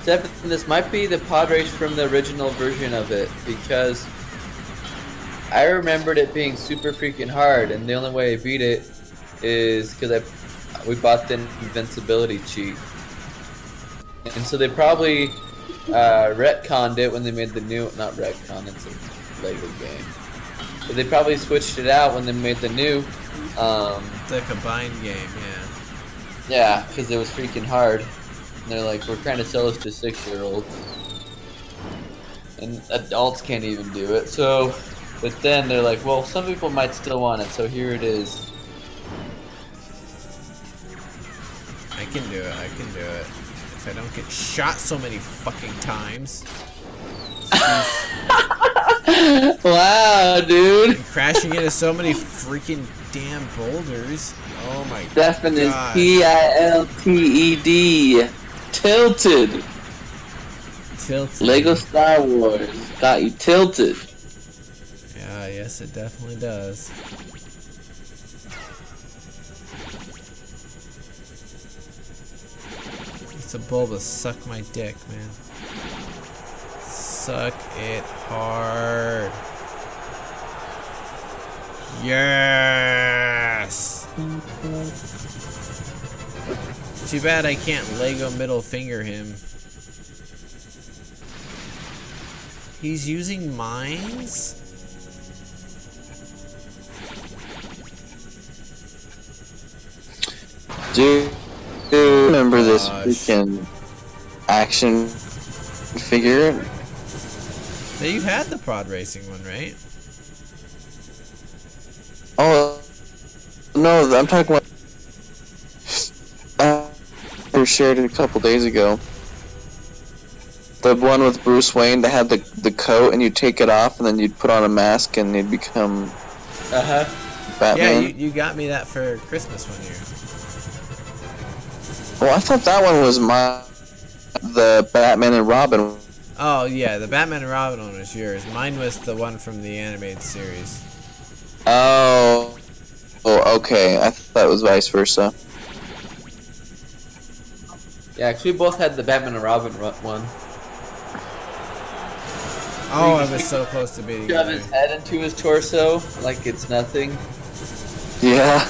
Definitely, this might be the pod race from the original version of it, because I remembered it being super freaking hard, and the only way I beat it is because we bought the invincibility cheat. And so they probably retconned it when they made the new, not retcon, it's a Lego game. But they probably switched it out when they made the new. The combined game, yeah. Yeah, because it was freaking hard. And they're like, we're trying to sell this to 6-year-olds. And adults can't even do it. So, but then they're like, well, some people might still want it, so here it is. I can do it, I can do it. If I don't get shot so many fucking times. Wow, dude. And crashing into so many freaking damn boulders. Oh my god. Definite Tilted. Tilted. Tilted. Lego Star Wars got you tilted. Yeah, yes it definitely does. It's a bulba, suck my dick, man. Suck it hard. Yes! Too bad I can't Lego middle finger him. He's using mines? Dude, remember this freaking action figure? Now you had the pod racing one, right? Oh, no, I'm talking about. We shared it a couple days ago. The one with Bruce Wayne that had the coat, and you take it off, and then you'd put on a mask, and you'd become. Batman. Yeah, you got me that for Christmas one year. Well, I thought that one was the Batman and Robin. Oh yeah, the Batman and Robin one was yours. Mine was the one from the animated series. Oh, okay. I thought it was vice versa. Yeah, actually we both had the Batman and Robin one. Oh, I was so close to beating Shove his head into his torso like it's nothing. Yeah.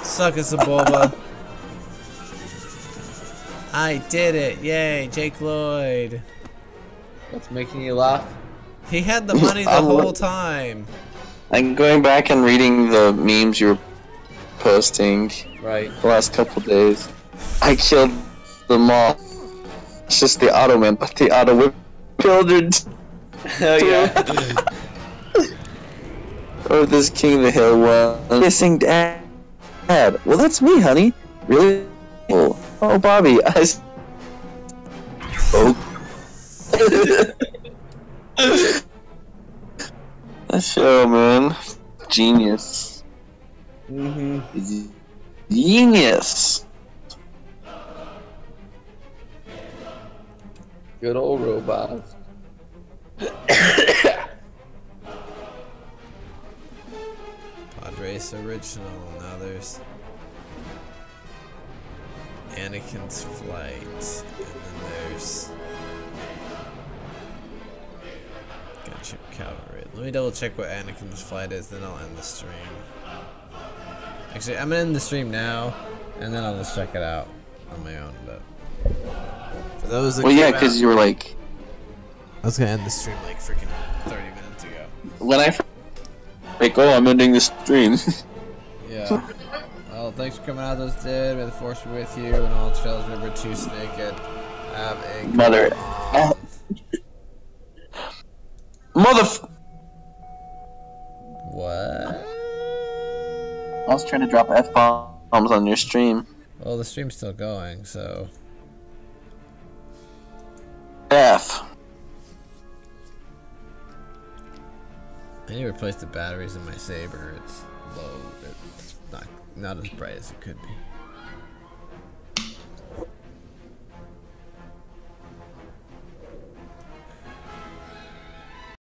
Suck us a bulba. I did it! Yay, Jake Lloyd. What's making you laugh? He had the money the whole time. I'm going back and reading the memes you were posting Right. the last couple days. I killed them all. It's just the Automan, but the Auto Whip children. Hell yeah. Or this King of the Hill one. Kissing Dad. Well, that's me, honey. Really? Oh, Bobby. That show, man. Genius. Mm-hmm. Genius. Good old robots. Pod Race original. Now there's Anakin's Flight, and then there's Gunship Cavalry. Let me double check what Anakin's Flight is, then I'll end the stream. Actually, I'm gonna end the stream now, and then I'll just check it out on my own. But for those that Well, yeah, because you were like, I was gonna end the stream like freaking 30 minutes ago. when I like, oh, I'm ending the stream. Yeah. Well, thanks for coming out, those did. May the force be with you, and all trails. Remember to snake it. Have a good Mother. one. What? I was trying to drop F-bombs on your stream. Well, the stream's still going, so. F. I need to replace the batteries in my saber. It's low. It's not as bright as it could be.